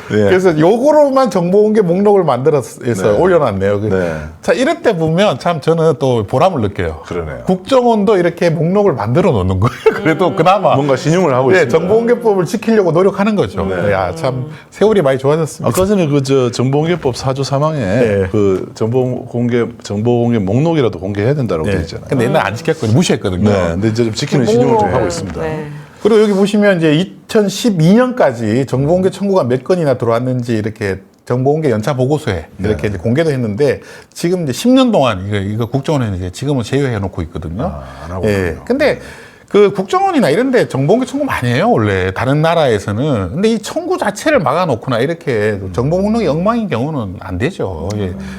그래서 요거로만 정보공개 목록을 만들어서 올려놨네요. 네. 자, 이럴 때 보면 참 저는 또 보람을 느껴요. 그러네요. 국정원도 이렇게 목록을 만들어 놓는 거예요. 그래도 그나마 뭔가 신용을 하고 있습니다. 정보공개법을 지키려고 노력하는 거죠. 야, 참 세월이 많이 좋아졌습니다. 아까 전에 정보공개법 4조 3항에 그 정보공개 목록이라도 공개해야 된다고 되어 있잖아요. 근데 옛날 안 지켰거든요. 무시했거든요. 네, 근데 이제 좀 지키는 신용을 좀 하고 있습니다. 네. 그리고 여기 보시면 이제 2012년까지 정보공개 청구가 몇 건이나 들어왔는지 이렇게 정보공개 연차 보고서에 이렇게 이제 공개도 했는데 지금 이제 10년 동안 이거 국정원에는 이제 지금은 제외해 놓고 있거든요. 안 하고 있군요. 근데 그 국정원이나 이런 데 정보공개 청구 많이 해요, 원래. 다른 나라에서는. 근데 이 청구 자체를 막아놓거나 이렇게 정보 목록이 엉망인 경우는 안 되죠.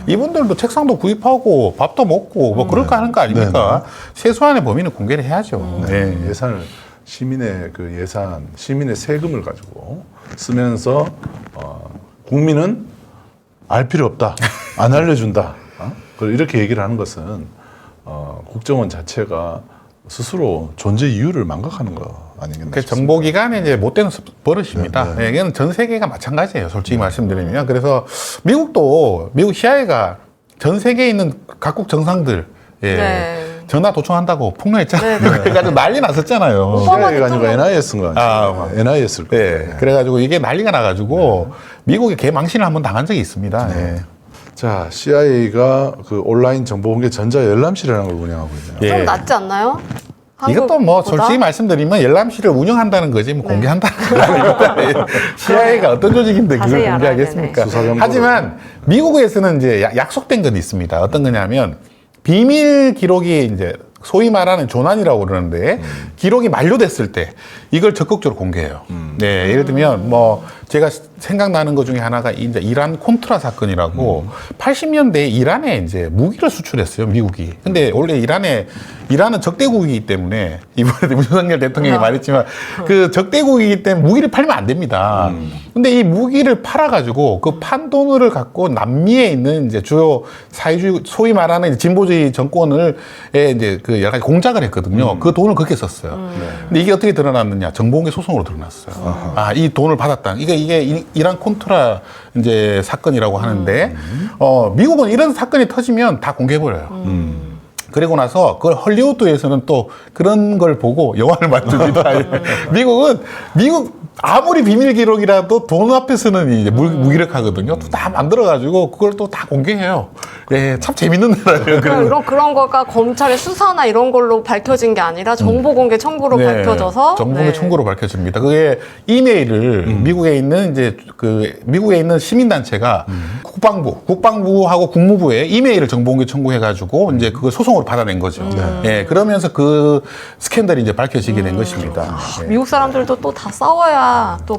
이분들도 책상도 구입하고 밥도 먹고 뭐 그럴 거 하는 거 아닙니까? 최소한의 범위는 공개를 해야죠. 네. 예산을 시민의 시민의 세금을 가지고 쓰면서 국민은 알 필요 없다, 안 알려준다. 이렇게 얘기를 하는 것은 국정원 자체가 스스로 존재 이유를 망각하는 거 아니겠나 그 싶습니다. 정보기관의 이제 못되는 버릇입니다. 네, 이건 전 세계가 마찬가지예요. 솔직히 말씀드리면. 그래서 미국 CIA가 전 세계에 있는 각국 정상들 전화 도청한다고 폭로했잖아요. 그래가지고 난리 났었잖아요. CIA가 아니고 NIS인 거 아니에요? NIS일 거예요. 네. 그래가지고 이게 난리가 나가지고 미국에 개망신을 한번 당한 적이 있습니다. 네. 자, CIA가 그 온라인 정보공개 전자열람실이라는 걸 운영하고 있네요. 좀 낫지 않나요? 이것도 뭐 한국보다? 솔직히 말씀드리면 열람실을 운영한다는 거지 뭐 공개한다는 거죠. CIA가 어떤 조직인데 그걸 자세히 공개하겠습니까? 수사정보를. 하지만 미국에서는 이제 약속된 건 있습니다. 어떤 거냐면 비밀 기록이 이제 소위 말하는 조난이라고 그러는데 기록이 만료됐을 때 이걸 적극적으로 공개해요. 네, 예를 들면 뭐 제가 생각나는 것 중에 하나가 이제 이란 콘트라 사건이라고 80년대에 이란에 이제 무기를 수출했어요, 미국이. 근데 원래 이란은 적대국이기 때문에 이번에 윤석열 대통령이 말했지만 그 적대국이기 때문에 무기를 팔면 안 됩니다. 근데 이 무기를 팔아가지고 그 판 돈을 갖고 남미에 있는 이제 주요 사회주의 소위 말하는 진보주의 정권을 이제 그 여러 가지 공작을 했거든요. 그 돈을 그렇게 썼어요. 근데 이게 어떻게 드러났느냐? 정보공개 소송으로 드러났어요. 이 돈을 받았다. 이게 이란 콘트라 이제 사건이라고 하는데 미국은 이런 사건이 터지면 다 공개해버려요. 그리고 나서 그걸 헐리우드에서는 또 그런 걸 보고 영화를 만듭니다. 미국 아무리 비밀 기록이라도 돈 앞에서는 이제 무기력하거든요. 또 다 만들어가지고 그걸 또 다 공개해요. 예, 참 재밌는 나라예요. 그런 거가 검찰의 수사나 이런 걸로 밝혀진 게 아니라 정보공개 청구로 밝혀져서 정보공개 청구로 밝혀집니다. 그게 이메일을 미국에 있는 이제 미국에 있는 시민단체가 국방부하고 국무부에 이메일을 정보공개 청구해가지고 이제 그걸 소송으로 받아낸 거죠. 예, 그러면서 그 스캔들이 이제 밝혀지게 된 것입니다. 예. 미국 사람들도 또 다 싸워야 또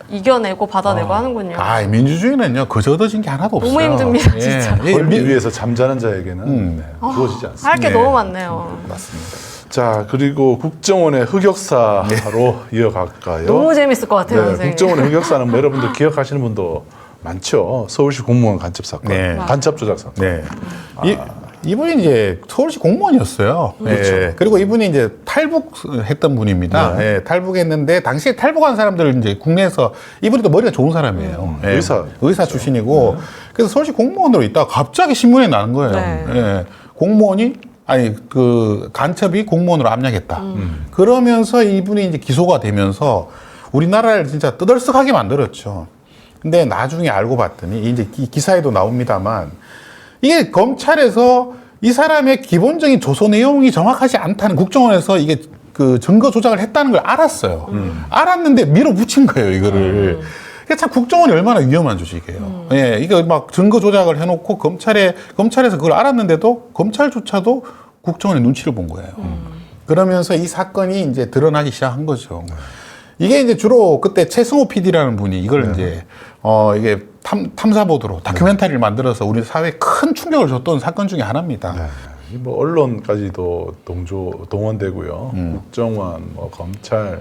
이겨내고 받아내고 하는군요. 아, 민주주의는요 거저 얻어진 게 하나도 없어요. 너무 힘듭니다, 진짜. 예, 권리 위에서 잠자는 자에게는 네, 주어지지 않습니다. 할 게 네. 너무 많네요. 맞습니다. 자, 그리고 국정원의 흑역사로 이어갈까요? 너무 재밌을 것 같아요, 네, 선생님. 국정원의 흑역사는 뭐 여러분들 기억하시는 분도 많죠. 서울시 공무원 간첩 사건, 네. 간첩 조작 사건. 네. 이분이 이제 서울시 공무원이었어요. 예. 그리고 이분이 이제 탈북했던 분입니다. 예, 탈북했는데 당시에 탈북한 사람들 이제 국내에서 이분이 또 머리가 좋은 사람이에요. 예, 의사 출신이고 그래서 서울시 공무원으로 있다가 갑자기 신문에 나는 거예요. 네. 예. 공무원이 간첩이 공무원으로 압력했다. 그러면서 이분이 이제 기소가 되면서 우리나라를 진짜 떠들썩하게 만들었죠. 근데 나중에 알고 봤더니 이제 기사에도 나옵니다만 이게 검찰에서 이 사람의 기본적인 조서 내용이 정확하지 않다는 국정원에서 이게 그 증거 조작을 했다는 걸 알았어요. 알았는데 밀어붙인 거예요, 이거를. 그러니까 참 국정원이 얼마나 위험한 조직이에요. 예, 이거 막 증거 조작을 해놓고 검찰에서 그걸 알았는데도 검찰조차도 국정원의 눈치를 본 거예요. 그러면서 이 사건이 이제 드러나기 시작한 거죠. 이게 이제 주로 그때 최승호 PD라는 분이 이걸 이제 이게 탐사보도로 다큐멘터리를 만들어서 우리 사회에 큰 충격을 줬던 사건 중에 하나입니다. 네. 뭐 언론까지도 동원되고요. 국정원, 뭐 검찰,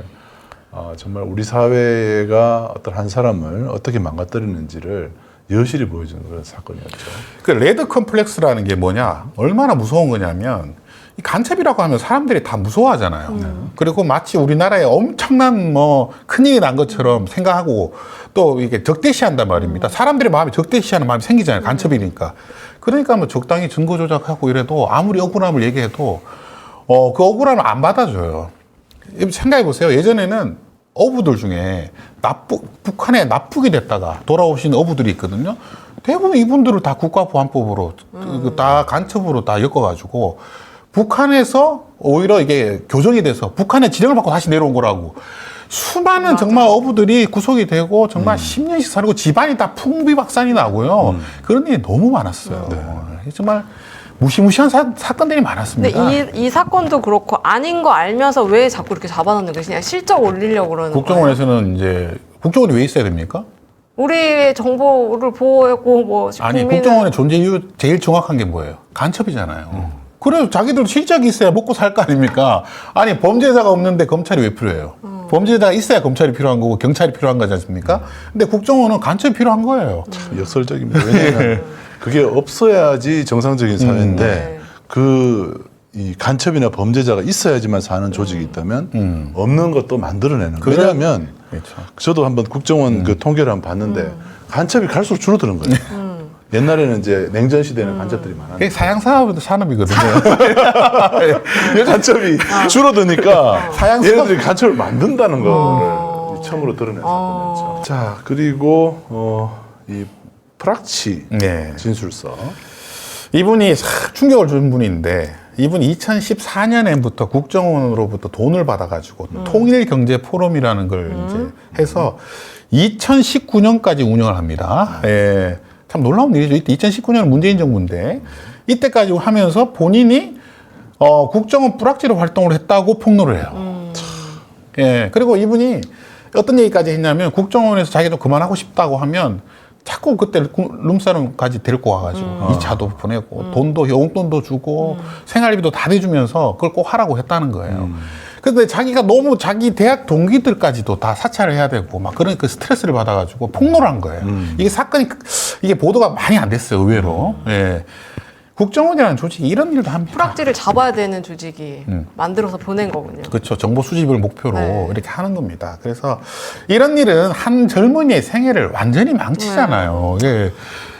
정말 우리 사회가 어떤 한 사람을 어떻게 망가뜨리는지를 여실히 보여주는 그런 사건이었죠. 그 레드 컴플렉스라는 게 뭐냐? 얼마나 무서운 거냐면 이 간첩이라고 하면 사람들이 다 무서워하잖아요. 그리고 마치 우리나라에 엄청난 뭐 큰일이 난 것처럼 생각하고 또 이게 적대시한단 말입니다. 사람들의 마음에 적대시하는 마음이 생기잖아요. 간첩이니까. 그러니까 뭐 적당히 증거 조작하고 이래도 아무리 억울함을 얘기해도 그 억울함을 안 받아줘요. 생각해 보세요. 예전에는 어부들 중에 북한에 납북이 됐다가 돌아오신 어부들이 있거든요. 대부분 이분들을 다 국가보안법으로 다 간첩으로 다 엮어가지고 북한에서 오히려 이게 교정이 돼서 북한의 지령을 받고 다시 내려온 거라고. 수많은 정말 어부들이 구속이 되고 정말 10년씩 살고 집안이 다 풍비박산이 나고요. 그런 일이 너무 많았어요. 정말 무시무시한 사건들이 많았습니다. 근데 이 사건도 그렇고 아닌 거 알면서 왜 자꾸 이렇게 잡아놓는 거지? 그냥 실적 올리려고 그러는 거예요? 국정원에서는 이제 국정원이 왜 있어야 됩니까? 우리의 정보를 보호하고 뭐 아니 국민을 국정원의 존재 이유 제일 정확한 게 뭐예요? 간첩이잖아요. 그래서 자기들 실적이 있어야 먹고 살 거 아닙니까? 아니 범죄자가 없는데 검찰이 왜 필요해요? 범죄자가 있어야 검찰이 필요한 거고 경찰이 필요한 거지 않습니까? 근데 국정원은 간첩이 필요한 거예요. 역설적입니다. 왜냐하면 그게 없어야지 정상적인 사회인데 이 간첩이나 범죄자가 있어야지만 사는 조직이 있다면 없는 것도 만들어내는 거예요. 왜냐하면 그렇죠. 저도 한번 국정원 그 통계를 한번 봤는데 간첩이 갈수록 줄어드는 거예요. 옛날에는 이제 냉전 시대에는 간첩들이 많았는데 그게 사양 산업이거든요. 간첩이 줄어드니까 사양 얘네들이 간첩을 만든다는 거를 처음으로 드러낸 사건이었죠. 자, 그리고 이 프락치 네. 진술서. 이분이 충격을 준 분인데 이분이 2014년부터 국정원으로부터 돈을 받아가지고 통일경제포럼이라는 걸 이제 해서 2019년까지 운영을 합니다. 예. 참 놀라운 일이죠. 2019년은 문재인 정부인데 이때까지 하면서 본인이 국정원 뿌락지로 활동을 했다고 폭로를 해요. 예. 그리고 이분이 어떤 얘기까지 했냐면 국정원에서 자기도 그만하고 싶다고 하면 자꾸 그때 룸사롱까지 데리고 와가지고 2차도 보내고 돈도 용돈도 주고 생활비도 다 내주면서 그걸 꼭 하라고 했다는 거예요. 근데 자기가 너무 자기 대학 동기들까지도 다 사찰을 해야 되고 막 그런 그 스트레스를 받아가지고 폭로를 한 거예요. 이게 사건이 이게 보도가 많이 안 됐어요, 의외로. 예. 국정원이라는 조직이 이런 일도 합니다. 프락지를 잡아야 되는 조직이 만들어서 보낸 거군요. 그렇죠. 정보 수집을 목표로 네. 이렇게 하는 겁니다. 그래서 이런 일은 한 젊은이의 생애를 완전히 망치잖아요. 예.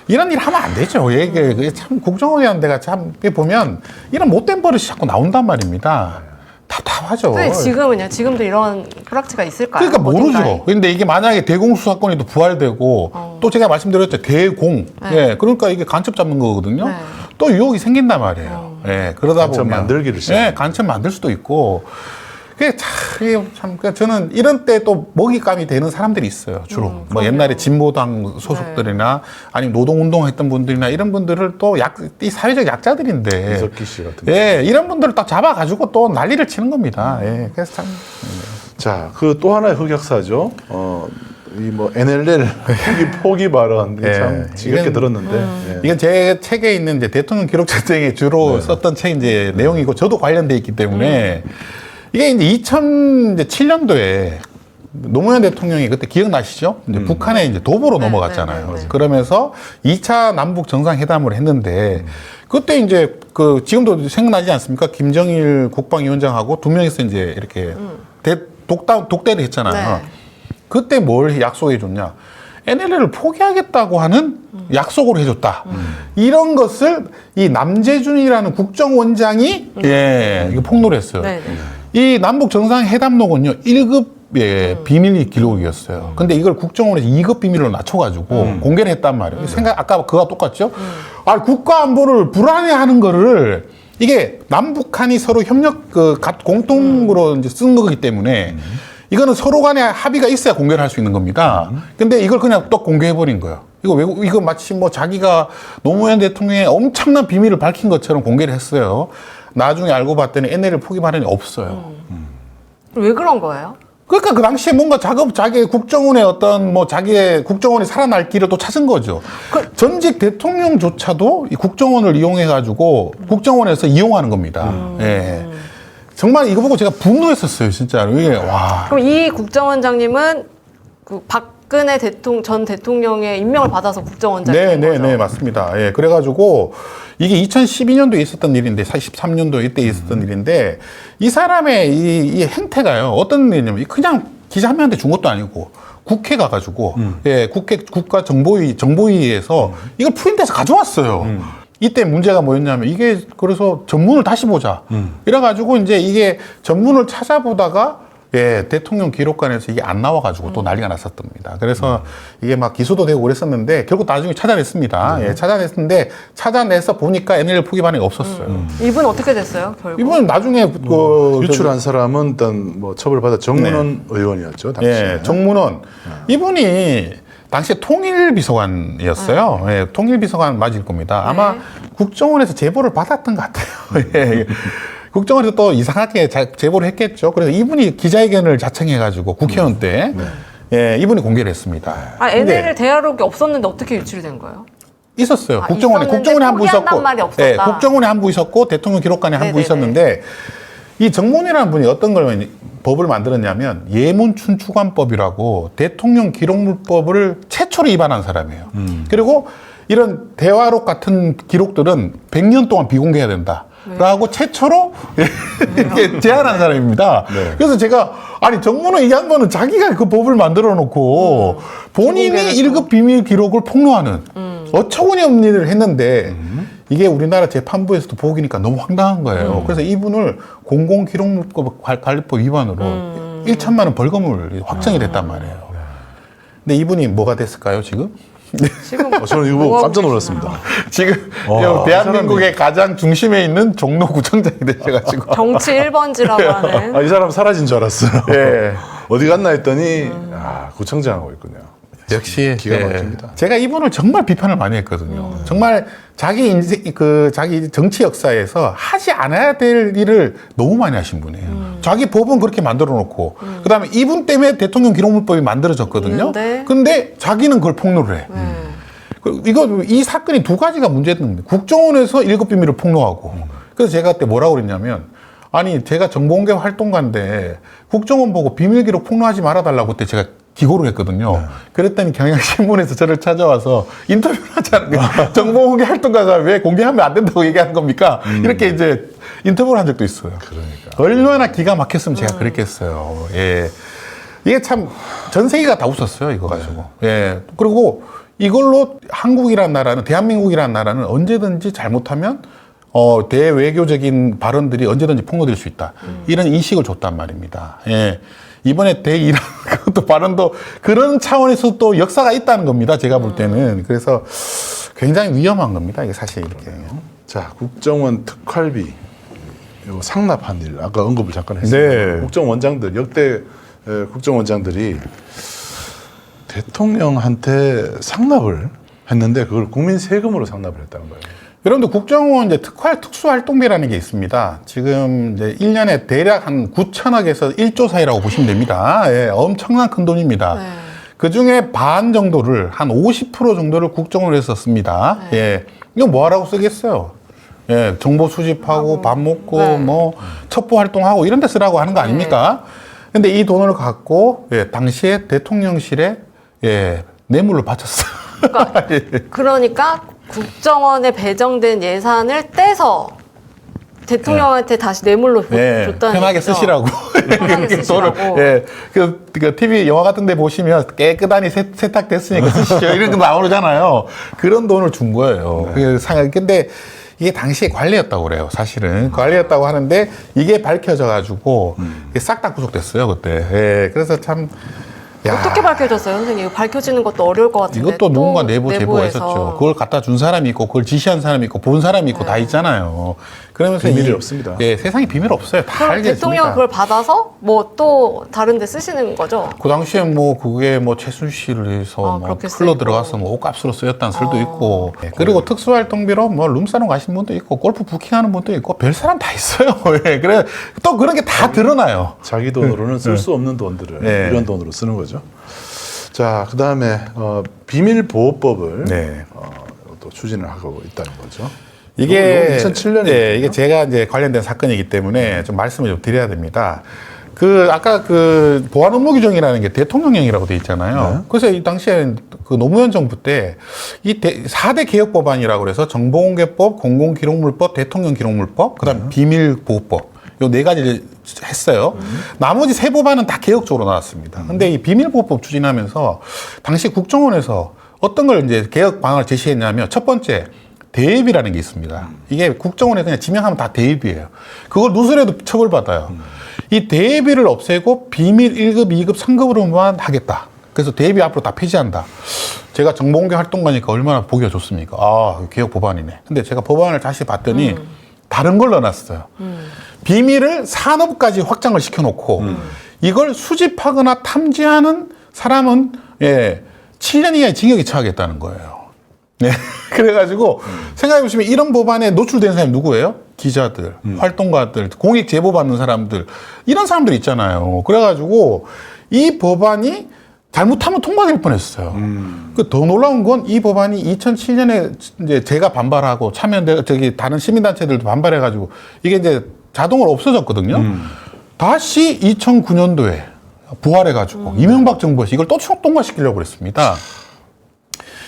이런 일 하면 안 되죠. 이게 참 국정원이라는 데가 참 보면 이런 못된 버릇이 자꾸 나온단 말입니다. 답답하죠. 하죠. 근데 지금은요? 지금도 이런 프락치가 있을까요? 그러니까 모르죠. 어딘가에? 근데 이게 만약에 대공수사권이 또 부활되고 또 제가 말씀드렸죠. 대공. 네. 예. 그러니까 이게 간첩 잡는 거거든요. 네. 또 유혹이 생긴단 말이에요. 예. 그러다 간첩 보면 만들기를 시작해요. 예, 간첩 만들 수도 있고. 그게 참, 그러니까 저는 이런 때 또 먹잇감이 되는 사람들이 있어요, 주로. 뭐 그럼요. 옛날에 진보당 소속들이나 아니면 노동운동 했던 분들이나 이런 분들을 또 이 사회적 약자들인데. 이석기 씨 같은 예, 이런 분들을 딱 잡아가지고 또 난리를 치는 겁니다. 예, 그래서 참. 자, 그 또 하나의 흑역사죠. 이 뭐 NLL 포기 발언 예. 참 지겹게 이건- 들었는데. 예. 이건 제 책에 있는 이제 대통령 기록 전쟁에 주로 썼던 책 이제 내용이고 저도 관련돼 있기 때문에 이게 이제 2007년도에 노무현 대통령이 그때 기억나시죠? 이제 북한에 이제 도보로 넘어갔잖아요. 네. 그러면서 2차 남북 정상회담을 했는데 그때 이제 그 지금도 생각나지 않습니까? 김정일 국방위원장하고 두 명이서 이제 이렇게 독대를 했잖아요. 네. 그때 뭘 약속해 줬냐? NLL을 포기하겠다고 하는 약속을 해줬다. 이런 것을 이 남재준이라는 국정원장이 이거 폭로를 했어요. 네, 네. 이 남북 정상회담록은요 1급의 비밀 기록이었어요. 근데 이걸 국정원에서 2급 비밀로 낮춰가지고 공개를 했단 말이에요. 아까 그거와 똑같죠? 아, 국가 안보를 불안해하는 거를 이게 남북한이 서로 협력 공통으로 이제 쓴 거기 때문에. 이거는 서로 간에 합의가 있어야 공개를 할 수 있는 겁니다. 근데 이걸 그냥 또 공개해버린 거예요. 이거 마치 뭐 자기가 노무현 대통령의 엄청난 비밀을 밝힌 것처럼 공개를 했어요. 나중에 알고 봤더니 NLL 포기 발언이 없어요. 왜 그런 거예요? 그러니까 그 당시에 뭔가 자기 국정원의 어떤 뭐 자기의 국정원이 살아날 길을 또 찾은 거죠. 전직 대통령조차도 이 국정원을 이용해가지고 국정원에서 이용하는 겁니다. 예. 정말 이거 보고 제가 분노했었어요, 진짜로. 이게, 와. 그럼 이 국정원장님은 그 박근혜 전 대통령의 임명을 받아서 국정원장인 거죠? 네, 맞습니다. 예, 그래가지고 이게 2012년도에 있었던 일인데, 43년도 이때 있었던 일인데, 이 사람의 이 행태가요, 어떤 일이냐면, 그냥 기자 한 명한테 준 것도 아니고, 국회 가가지고, 예, 국가정보위에서 이걸 프린트해서 가져왔어요. 이때 문제가 뭐였냐면 이게 그래서 전문을 다시 보자. 이래가지고 이제 이게 전문을 찾아보다가 대통령 기록관에서 이게 안 나와가지고 또 난리가 났었답니다. 그래서 이게 막 기소도 되고 그랬었는데 결국 나중에 찾아냈습니다. 찾아냈는데 찾아내서 보니까 NLL 포기 반응이 없었어요. 이분 어떻게 됐어요, 결국? 이번 나중에 유출한 사람은 일단 뭐 처벌받아 정문원 의원이었죠. 당시에. 정문원 이분이 당시에 통일비서관이었어요. 통일비서관 맞을 겁니다. 아마 국정원에서 제보를 받았던 것 같아요. 국정원에서 또 이상하게 제보를 했겠죠. 그래서 이분이 기자회견을 자청해가지고 국회의원 때 이분이 공개를 했습니다. NLL 대화록이 없었는데 어떻게 유출된 거예요? 있었어요. 아, 국정원에 한 부 있었고, 포기한다는 말이 없었다. 국정원에 한 부 있었고 대통령 기록관에 한 부 네네네. 있었는데 이 정문이라는 분이 어떤 법을 만들었냐면 예문춘추관법이라고 대통령 기록물법을 최초로 위반한 사람이에요. 그리고 이런 대화록 같은 기록들은 100년 동안 비공개해야 된다. 라고 최초로 이렇게 제안한 사람입니다. 그래서 제가 아니 정문은 이 양반은 자기가 그 법을 만들어 놓고 본인이 1급 비밀 기록을 폭로하는 어처구니없는 일을 했는데 이게 우리나라 재판부에서도 보기니까 너무 황당한 거예요. 그래서 이분을 공공기록물법 관리법 위반으로 1천만 원 벌금을 확정이 됐단 말이에요. 근데 이분이 뭐가 됐을까요, 지금? 지금 저는 이거 보고 깜짝 놀랐습니다. 지금 와, 대한민국의 가장 중심에 있는 종로구청장이 되셔가지고. 정치 1번지라고 하는. 이 사람 사라진 줄 알았어요. 예. 어디 갔나 했더니 구청장 하고 있군요. 역시 기가 막힙니다. 제가 이분을 정말 비판을 많이 했거든요. 정말 자기 인생 자기 정치 역사에서 하지 않아야 될 일을 너무 많이 하신 분이에요. 자기 법은 그렇게 만들어 놓고 그다음에 이분 때문에 대통령 기록물법이 만들어졌거든요. 있는데? 근데 자기는 그걸 폭로를 해. 이 사건이 두 가지가 문제였던 겁니다. 국정원에서 1급 비밀을 폭로하고. 그래서 제가 그때 뭐라고 그랬냐면 아니 제가 정보공개 활동가인데 국정원 보고 비밀 기록 폭로하지 말아달라고 그때 제가 기고를 했거든요. 그랬더니 경향신문에서 저를 찾아와서 인터뷰를 하자는 거예요. 정보공개 활동가가 왜 공개하면 안 된다고 얘기하는 겁니까? 이렇게 이제 인터뷰를 한 적도 있어요. 그러니까. 얼마나 기가 막혔으면 제가 그랬겠어요. 예. 이게 참 전 세계가 다 웃었어요. 이거 가지고. 예. 그리고 이걸로 한국이라는 나라는 대한민국이라는 나라는 언제든지 잘못하면 대외교적인 발언들이 언제든지 폭로될 수 있다. 이런 인식을 줬단 말입니다. 예. 이번에 대이란 그것도 발언도 그런 차원에서 또 역사가 있다는 겁니다. 제가 볼 때는. 그래서 굉장히 위험한 겁니다. 이게 사실 이렇게. 자, 국정원 특활비 이거 상납한 일 아까 언급을 잠깐 했습니다. 네. 국정원장들 역대 국정원장들이 대통령한테 상납을 했는데 그걸 국민 세금으로 상납을 했다는 거예요. 여러분들 국정원 이제 특수활동비라는 게 있습니다. 지금 이제 1년에 대략 한 9천억에서 1조 사이라고 보시면 됩니다. 예, 엄청난 큰 돈입니다. 네. 그 중에 반 정도를 한 50% 정도를 국정원에서 썼습니다. 예, 이거 뭐 하라고 쓰겠어요? 예, 정보 수집하고 밥 먹고 네. 뭐 첩보 활동하고 이런 데 쓰라고 하는 거 아닙니까? 근데 이 돈을 갖고 예, 당시에 대통령실에 예, 뇌물로 바쳤어요. 그러니까 국정원에 배정된 예산을 떼서 대통령한테 다시 뇌물로 네, 줬다는 편하게 얘기죠. 쓰시라고. 편하게 쓰시라고. 예, 그 TV 영화 같은 데 보시면 깨끗하니 세탁됐으니까 쓰시죠. 이런 거 나오잖아요. 그런 돈을 준 거예요. 근데 이게 당시에 관리였다고 그래요. 사실은. 관리였다고 하는데 이게 밝혀져가지고 싹 다 구속됐어요. 그때. 예, 그래서 참. 야, 어떻게 밝혀졌어요, 선생님? 이거 밝혀지는 것도 어려울 것 같은데. 이것도 또 누군가 내부 내부에서. 제보했었죠. 그걸 갖다 준 사람이 있고, 그걸 지시한 사람이 있고, 본 사람이 있고, 다 있잖아요. 그러면서 비밀이 없습니다. 예, 세상에 비밀 없어요. 다 그럼 알겠습니다. 대통령 그걸 받아서 뭐 또 다른 데 쓰시는 거죠? 그 당시에 뭐 그게 뭐 최순실을 해서 아, 뭐 그렇게 풀로 쓰이고. 들어가서 뭐 옷값으로 쓰였다는 설도 있고 예, 그리고 특수활동비로 뭐 룸사롱 가신 분도 있고 골프 부킹하는 분도 있고 별 사람 다 있어요. 예, 그래 또 그런 게 다 드러나요. 자기 돈으로는 쓸 수 없는 돈들을 네. 이런 돈으로 쓰는 거죠. 자, 그다음에 비밀보호법을 네. 또 추진을 하고 있다는 거죠. 이게 2007년에 예, 이게 제가 이제 관련된 사건이기 때문에 좀 말씀을 좀 드려야 됩니다. 아까 보안 업무 규정이라는 게 대통령령이라고 돼 있잖아요. 네. 그래서 이 당시에 그 노무현 정부 때 이 4대 개혁 법안이라고 그래서 정보공개법, 공공기록물법, 대통령기록물법, 그다음 비밀보호법 요 네 가지를 했어요. 나머지 세 법안은 다 개혁적으로 나왔습니다. 근데 이 비밀보호법 추진하면서 당시 국정원에서 어떤 걸 이제 개혁 방안을 제시했냐면 첫 번째 대입이라는 게 있습니다. 이게 국정원에 그냥 지명하면 다 대입이에요. 그걸 누설해도 처벌받아요. 이 대입을 없애고 비밀 1급, 2급, 3급으로만 하겠다. 그래서 대입이 앞으로 다 폐지한다. 제가 정보공개 활동가니까 얼마나 보기가 좋습니까? 아, 개혁 법안이네. 근데 제가 법안을 다시 봤더니 다른 걸 넣어놨어요. 비밀을 산업까지 확장을 시켜놓고 이걸 수집하거나 탐지하는 사람은 7년 이하의 징역에 처하겠다는 거예요. 네. 그래가지고 생각해보시면 이런 법안에 노출된 사람이 누구예요? 기자들, 활동가들, 공익 제보 받는 사람들 이런 사람들 있잖아요. 그래가지고 이 법안이 잘못하면 통과될 뻔했어요. 더 놀라운 건 이 법안이 2007년에 이제 제가 반발하고 다른 시민단체들도 반발해가지고 이게 이제 자동으로 없어졌거든요. 다시 2009년도에 부활해가지고 이명박 정부에서 이걸 또 통과시키려고 그랬습니다.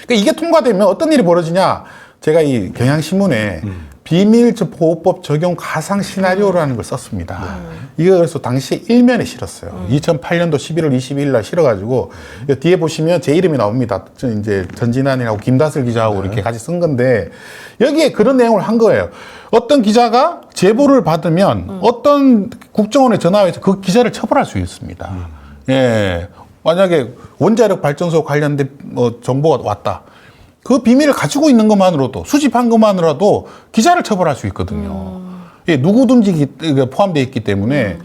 그러니까 이게 통과되면 어떤 일이 벌어지냐? 제가 이 경향신문에 비밀보호법 적용 가상 시나리오라는 걸 썼습니다. 이거 그래서 당시에 일면에 실었어요. 2008년도 11월 22일 날 실어가지고 뒤에 보시면 제 이름이 나옵니다. 이제 전진환이라고 김다슬 기자하고 이렇게 같이 쓴 건데 여기에 그런 내용을 한 거예요. 어떤 기자가 제보를 받으면 어떤 국정원에 전화해서 그 기자를 처벌할 수 있습니다. 예. 만약에 원자력 발전소 관련된 정보가 왔다. 그 비밀을 가지고 있는 것만으로도 수집한 것만으로도 기자를 처벌할 수 있거든요. 예, 누구든지 포함되어 있기 때문에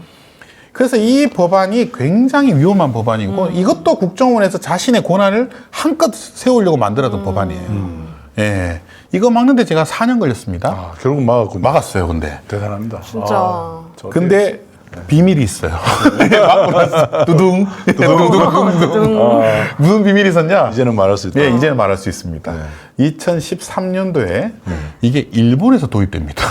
그래서 이 법안이 굉장히 위험한 법안이고 이것도 국정원에서 자신의 권한을 한껏 세우려고 만들었던 법안이에요. 예, 이거 막는데 제가 4년 걸렸습니다. 아, 결국 막았군요. 막았어요, 근데. 대단합니다. 진짜. 근데 비밀이 있어요. 막고 났어. 두둥. 무슨 비밀이 있었냐? 이제는 말할 수 있다. 네, 이제는 말할 수 있습니다. 2013년도에 이게 일본에서 도입됩니다.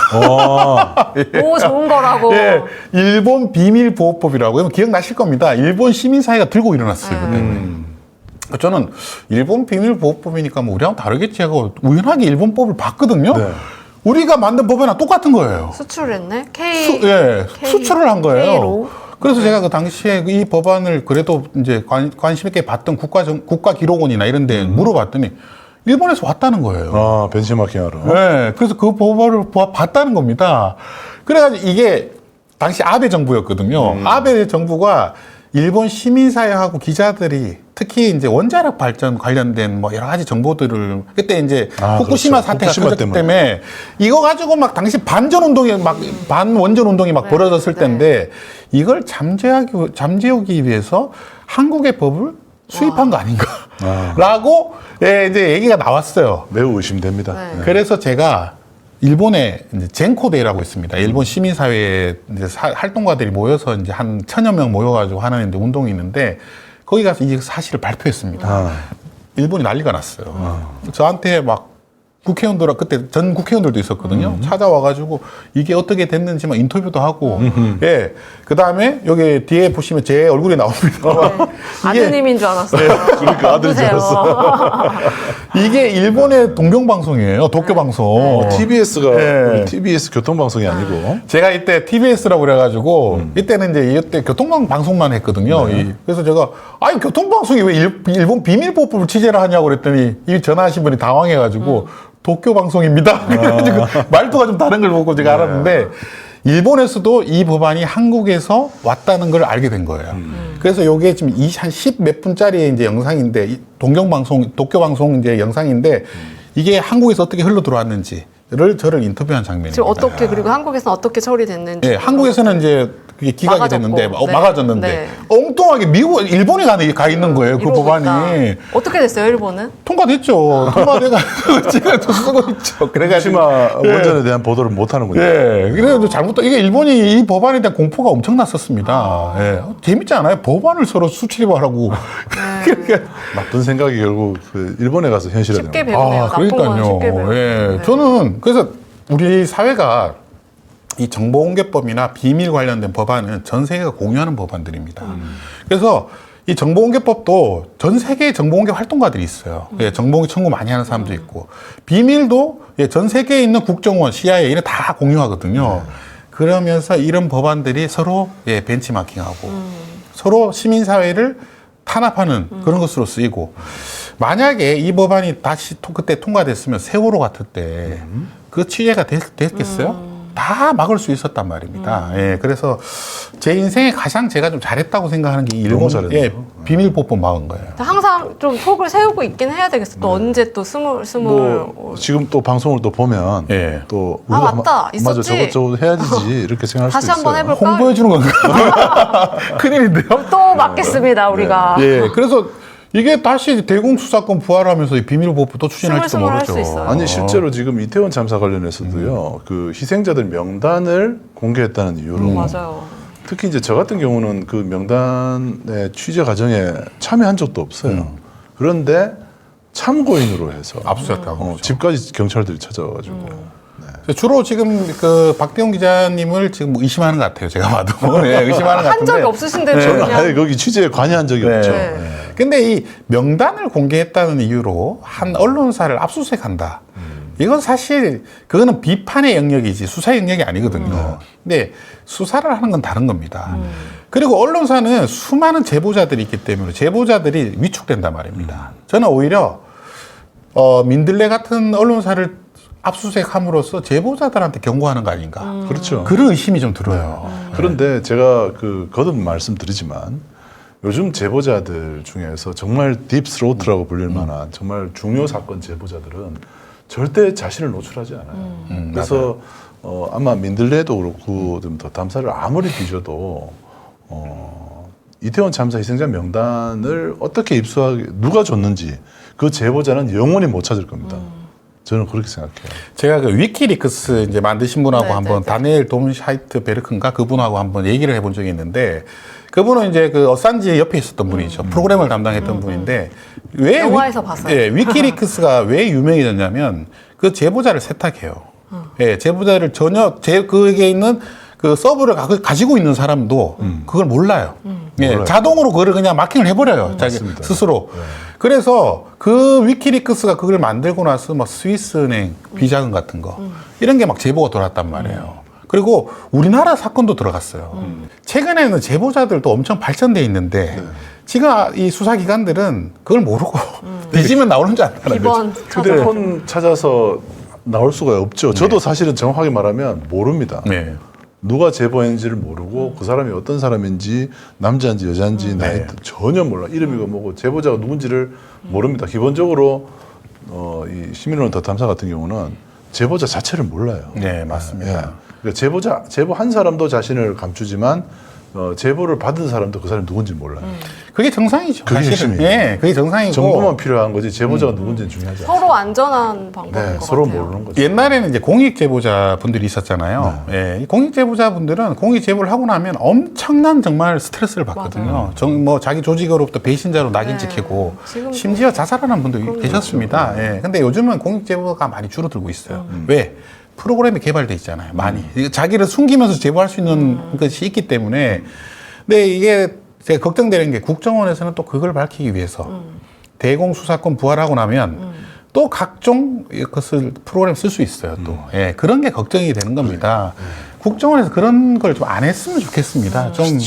오, 좋은 거라고. 예, 일본 비밀보호법이라고요. 기억나실 겁니다. 일본 시민사회가 들고 일어났어요. 그때. 저는 일본 비밀보호법이니까 뭐 우리하고 다르겠지 하고 우연하게 일본법을 봤거든요. 네. 우리가 만든 법이랑 똑같은 거예요. 수출했네? 수출을 한 거예요. K로? 그래서 제가 그 당시에 이 법안을 그래도 이제 관심 있게 봤던 국가기록원이나 이런 데 물어봤더니 일본에서 왔다는 거예요. 아, 벤치마킹하러. 네, 그래서 그 법을 봤다는 겁니다. 그래가지고 이게 당시 아베 정부였거든요. 아베 정부가 일본 시민사회하고 기자들이 특히 이제 원자력 발전 관련된 뭐 여러 가지 정보들을 그때 이제 후쿠시마 그렇죠. 사태가 후쿠시마 터졌기 때문에 이거 가지고 막 당시 반전 운동이 막 반원전 운동이 막 벌어졌을 때인데 이걸 잠재우기 위해서 한국의 법을 수입한 거 아닌가라고 예, 이제 얘기가 나왔어요. 매우 의심됩니다. 네. 네. 그래서 제가 일본에 이제 젠코데이라고 있습니다. 일본 시민사회 이제 활동가들이 모여서 이제 한 1000여 명 모여가지고 하는 이제 운동이 있는데 거기 가서 이 사실을 발표했습니다. 일본이 난리가 났어요. 저한테 막 국회의원들, 그때 전 국회의원들도 있었거든요. 찾아와가지고 이게 어떻게 됐는지 막 인터뷰도 하고, 예. 그 다음에 여기 뒤에 보시면 제 얼굴이 나옵니다. 아드님인 줄 알았어요. 그러니까 아들인 줄 알았어. 이게 일본의 동경방송이에요. 도쿄방송. TBS가 예. 우리 TBS 교통방송이 아니고. 제가 이때 TBS라고 그래가지고 이때는 이제 이때 교통방송만 했거든요. 그래서 제가 아니 교통방송이 왜 일본 비밀보법을 취재를 하냐고 그랬더니 이 전화하신 분이 당황해가지고 도쿄방송입니다. 그래가지고 말투가 좀 다른 걸 보고 제가 알았는데 일본에서도 이 법안이 한국에서 왔다는 걸 알게 된 거예요. 그래서 요게 지금 한 10 몇 분짜리 이제 영상인데 이 도쿄방송 이제 영상인데 이게 한국에서 어떻게 흘러 들어왔는지를 저를 인터뷰한 장면입니다. 지금 어떻게 그리고 한국에서는 어떻게 처리됐는지. 예, 한국에서는 이제 그게 기각이 막아졌고. 됐는데 네. 막아졌는데 네. 엉뚱하게 일본에 가 있는 거예요. 그 이러니까. 법안이 어떻게 됐어요, 일본은? 통과됐죠. 통과돼가지고 지금 또 쓰고 있죠. 그래가지고 후쿠시마 원전에 대한 보도를 못 하는군요. 예, 그래도 이게 일본이 이 법안에 대한 공포가 엄청났었습니다. 예, 재밌지 않아요? 법안을 서로 수출입하라고. 그러니까 나쁜 생각이 결국 그 일본에 가서 현실화되는 쉽게 거예요. 배우네요. 나쁜 건 쉽게 배우네요. 예, 네. 저는 그래서 우리 사회가 이 정보공개법이나 비밀 관련된 법안은 전 세계가 공유하는 법안들입니다. 그래서 이 정보공개법도 전 세계의 정보공개 활동가들이 있어요. 예, 정보공개 청구 많이 하는 사람도 있고 비밀도 예, 전 세계에 있는 국정원, CIA 이런 다 공유하거든요. 그러면서 이런 법안들이 서로 예, 벤치마킹하고 서로 시민사회를 탄압하는 그런 것으로 쓰이고 만약에 이 법안이 다시 그때 통과됐으면 세월호 같을 때 그 취재가 됐겠어요? 다 막을 수 있었단 말입니다. 예, 그래서 제 인생에 가장 제가 좀 잘했다고 생각하는 게 일본 너무 잘했네요. 예, 비밀보법 막은 거예요. 항상 좀 속을 세우고 있긴 해야 되겠어. 또 언제 또 스물 뭐 지금 또 방송을 또 보면 예. 또 아, 맞다. 맞아 있었지. 저것 해야지 이렇게 생각할 다시 수도 있어요. 한번 해볼까? 홍보해 주는 건가요? 큰일인데요? 또 맞겠습니다, 우리가. 예, 그래서 이게 다시 대공수사권 부활하면서 이 비밀보법 또 추진할지도 스물스물 할 모르죠. 수 있어요. 아니 실제로 지금 이태원 참사 관련해서도요. 그 희생자들 명단을 공개했다는 이유로 맞아요. 특히 이제 저 같은 경우는 그 명단의 취재 과정에 참여한 적도 없어요. 그런데 참고인으로 해서 압수수색하고 집까지 경찰들이 찾아와가지고 주로 지금 그 박대웅 기자님을 지금 뭐 의심하는 것 같아요. 제가 봐도 네, 의심하는 것 같은데. 한 적이 없으신데 저는 그냥 아예 거기 취재에 관여한 적이 네. 없죠. 네. 근데 이 명단을 공개했다는 이유로 한 언론사를 압수수색한다. 이건 사실 그거는 비판의 영역이지 수사의 영역이 아니거든요. 근데 수사를 하는 건 다른 겁니다. 그리고 언론사는 수많은 제보자들이 있기 때문에 제보자들이 위축된단 말입니다. 저는 오히려 민들레 같은 언론사를 압수수색함으로써 제보자들한테 경고하는 거 아닌가. 그렇죠. 그런 의심이 좀 들어요. 그런데 제가 그 거듭 말씀드리지만 요즘 제보자들 중에서 정말 딥스로트라고 불릴 만한 정말 중요 사건 제보자들은 절대 자신을 노출하지 않아요. 그래서 아마 민들레도 그렇고 좀 더 탐사를 아무리 뒤져도 이태원 참사 희생자 명단을 어떻게 입수하게 누가 줬는지 그 제보자는 영원히 못 찾을 겁니다. 저는 그렇게 생각해요. 제가 그 위키리크스 이제 만드신 분하고 네, 한번 네, 네. 다니엘 돔샤이트 베르크인가 그분하고 한번 얘기를 해본 적이 있는데 그분은 이제 그 어산지 옆에 있었던 분이죠. 프로그램을 담당했던 분인데 왜 영화에서 봤어요. 예, 위키리크스가 왜 유명해졌냐면 그 제보자를 세탁해요. 예, 제보자를 전혀 그에게 있는 그 서버를 가지고 있는 사람도 그걸 몰라요. 예, 몰라요. 자동으로 그걸 그냥 마킹을 해버려요. 자기 맞습니다. 스스로. 그래서 그 위키리크스가 그걸 만들고 나서 막 스위스은행 비자금 같은 거 이런 게 막 제보가 돌았단 말이에요. 그리고 우리나라 사건도 들어갔어요. 최근에는 제보자들도 엄청 발전돼 있는데 지금 이 수사기관들은 그걸 모르고 뒤지면 나오는 줄 알아요. 비번 휴대폰 찾아서 나올 수가 없죠. 저도 사실은 정확하게 말하면 모릅니다. 네. 누가 제보했는지를 모르고 그 사람이 어떤 사람인지 남자인지 여자인지 나이 전혀 몰라. 이름이고 뭐고 제보자가 누군지를 모릅니다. 기본적으로 이 시민언론 더 탐사 같은 경우는 제보자 자체를 몰라요. 네, 맞습니다. 그러니까 제보 한 사람도 자신을 감추지만 제보를 받은 사람도 그 사람이 누군지 몰라요. 그게 정상이죠. 그게 사실은. 핵심이에요. 예, 그게 정상이고. 정보만 필요한 거지 제보자가 누군지는 중요하지 않아요. 서로 안전한 방법인 네, 것 서로 같아요. 모르는 거죠. 옛날에는 이제 공익 제보자 분들이 있었잖아요. 예, 이 공익 제보자 분들은 공익 제보를 하고 나면 엄청난 정말 스트레스를 받거든요. 뭐 자기 조직으로부터 배신자로 낙인 네. 찍히고 지금 심지어 자살하는 분도 계셨습니다. 예, 근데 요즘은 공익 제보가 많이 줄어들고 있어요. 왜? 프로그램이 개발돼 있잖아요. 많이 자기를 숨기면서 제보할 수 있는 것이 있기 때문에. 근데 이게 제가 걱정되는 게 국정원에서는 또 그걸 밝히기 위해서 대공수사권 부활하고 나면 또 각종 것을 프로그램 쓸 수 있어요. 또 예, 그런 게 걱정이 되는 겁니다. 국정원에서 그런 걸 좀 안 했으면 좋겠습니다. 좀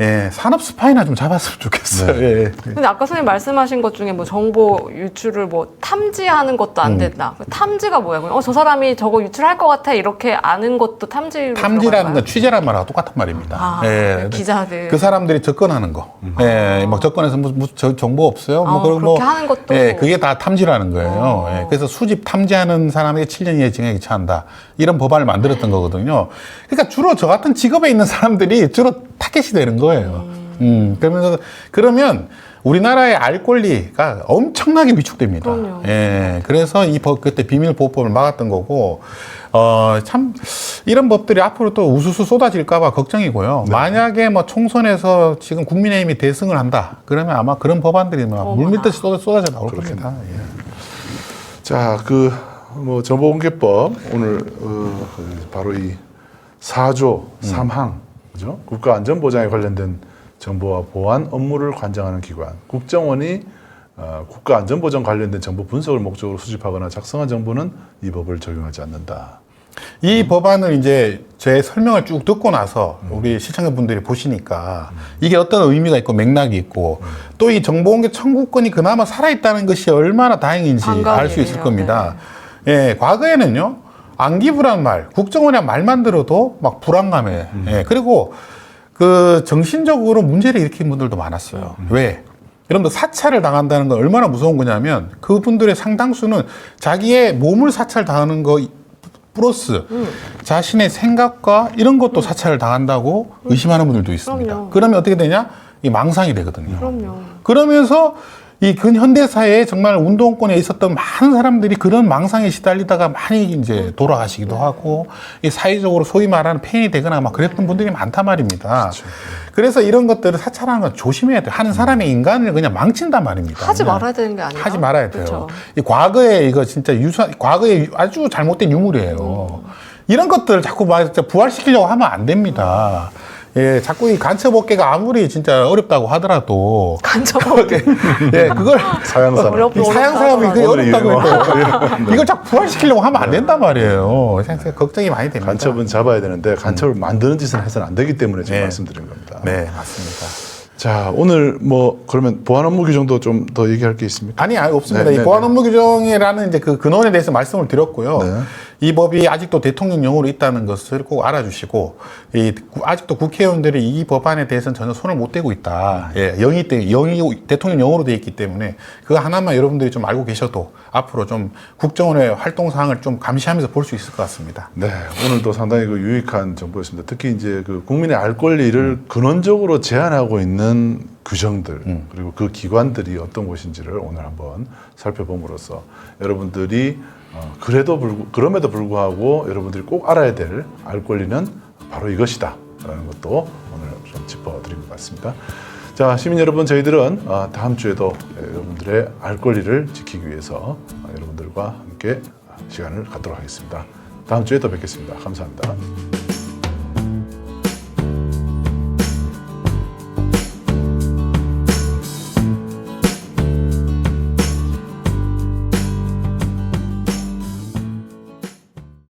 예, 산업 스파이나 좀 잡았으면 좋겠어요. 예. 근데 아까 선생님 말씀하신 것 중에 뭐 정보 유출을 뭐 탐지하는 것도 안 된다. 탐지가 뭐야? 저 사람이 저거 유출할 것 같아 이렇게 아는 것도 탐지로 탐지라는 들어갈까요? 건 취재란 말하고 똑같은 말입니다. 아, 예. 기자들. 그 사람들이 접근하는 거. 예, 뭐 접근해서 무슨 정보 없어요? 뭐 그런 그렇게 하는 것도. 예, 그게 다 탐지라는 거예요. 예, 그래서 수집 탐지하는 사람에게 7년 이하의 징역이 처한다. 이런 법안을 만들었던 거거든요. 그러니까 주로 저 같은 직업에 있는 사람들이 주로 타겟이 되는 거예요. 그러면 우리나라의 알 권리가 엄청나게 위축됩니다. 그럼요. 예, 그래서 이 법, 그때 비밀보호법을 막았던 거고, 참, 이런 법들이 앞으로 또 우수수 쏟아질까봐 걱정이고요. 만약에 뭐 총선에서 지금 국민의힘이 대승을 한다. 그러면 아마 그런 법안들이 막 물밀듯이 쏟아져 나올 겁니다. 예. 자, 뭐 정보공개법 오늘 바로 이 4조 3항 그죠? 국가안전보장에 관련된 정보와 보안 업무를 관장하는 기관 국정원이 국가안전보장 관련된 정보 분석을 목적으로 수집하거나 작성한 정보는 이 법을 적용하지 않는다. 이 법안을 이제 제 설명을 쭉 듣고 나서 우리 시청자분들이 보시니까 이게 어떤 의미가 있고 맥락이 있고 또 이 정보공개 청구권이 그나마 살아있다는 것이 얼마나 다행인지 알 수 있을 반가운 겁니다. 예, 과거에는요, 안기부란 말, 국정원이란 말만 들어도 막 불안감에, 예, 그리고 그 정신적으로 문제를 일으킨 분들도 많았어요. 왜? 여러분들 사찰을 당한다는 건 얼마나 무서운 거냐면 그분들의 상당수는 자기의 몸을 사찰당하는 거 플러스 자신의 생각과 이런 것도 사찰을 당한다고 의심하는 분들도 있습니다. 그럼요. 그러면 어떻게 되냐? 이 망상이 되거든요. 그럼요. 그러면서 이 근현대사에 정말 운동권에 있었던 많은 사람들이 그런 망상에 시달리다가 많이 이제 돌아가시기도 하고 이 사회적으로 소위 말하는 폐인이 되거나 막 그랬던 분들이 많단 말입니다. 그래서 이런 것들을 사찰하는 건 조심해야 돼요. 하는 사람의 인간을 그냥 망친단 말입니다. 하지 그냥. 말아야 되는 게 아니라. 하지 말아야 돼요. 그렇죠. 이 과거에 이거 진짜 과거에 아주 잘못된 유물이에요. 이런 것들을 자꾸 막 부활시키려고 하면 안 됩니다. 예, 자꾸 이 간첩업계가 아무리 진짜 어렵다고 하더라도 간접하게. 예, 그걸 사양사람. 이 사양 사업이 그게 오늘의 어렵다고 유행어. 해도 이걸 자꾸 부활시키려고 하면 안 된단 말이에요. 생각 걱정이 많이 됩니다. 간첩은 잡아야 되는데 간첩을 만드는 짓을 해서는 안 되기 때문에 지금 네. 말씀드린 겁니다. 네, 맞습니다. 자, 오늘 뭐 그러면 보안 업무 규정도 좀 더 얘기할 게 있습니까? 아니, 없습니다. 네, 이 네, 보안 네. 업무 규정이라는 이제 그 근원에 대해서 말씀을 드렸고요. 네. 이 법이 아직도 대통령령으로 있다는 것을 꼭 알아주시고, 아직도 국회의원들이 이 법안에 대해서는 전혀 손을 못 대고 있다. 예, 영이 대통령령으로 되어 있기 때문에 그거 하나만 여러분들이 좀 알고 계셔도 앞으로 좀 국정원의 활동 사항을 좀 감시하면서 볼 수 있을 것 같습니다. 네, 오늘도 상당히 유익한 정보였습니다. 특히 이제 그 국민의 알 권리를 근원적으로 제한하고 있는 규정들 그리고 그 기관들이 어떤 곳인지를 오늘 한번 살펴봄으로써 여러분들이 그럼에도 불구하고 여러분들이 꼭 알아야 될 알 권리는 바로 이것이다 라는 것도 오늘 좀 짚어드린 것 같습니다. 자, 시민 여러분, 저희들은 다음 주에도 여러분들의 알 권리를 지키기 위해서 여러분들과 함께 시간을 갖도록 하겠습니다. 다음 주에 또 뵙겠습니다. 감사합니다.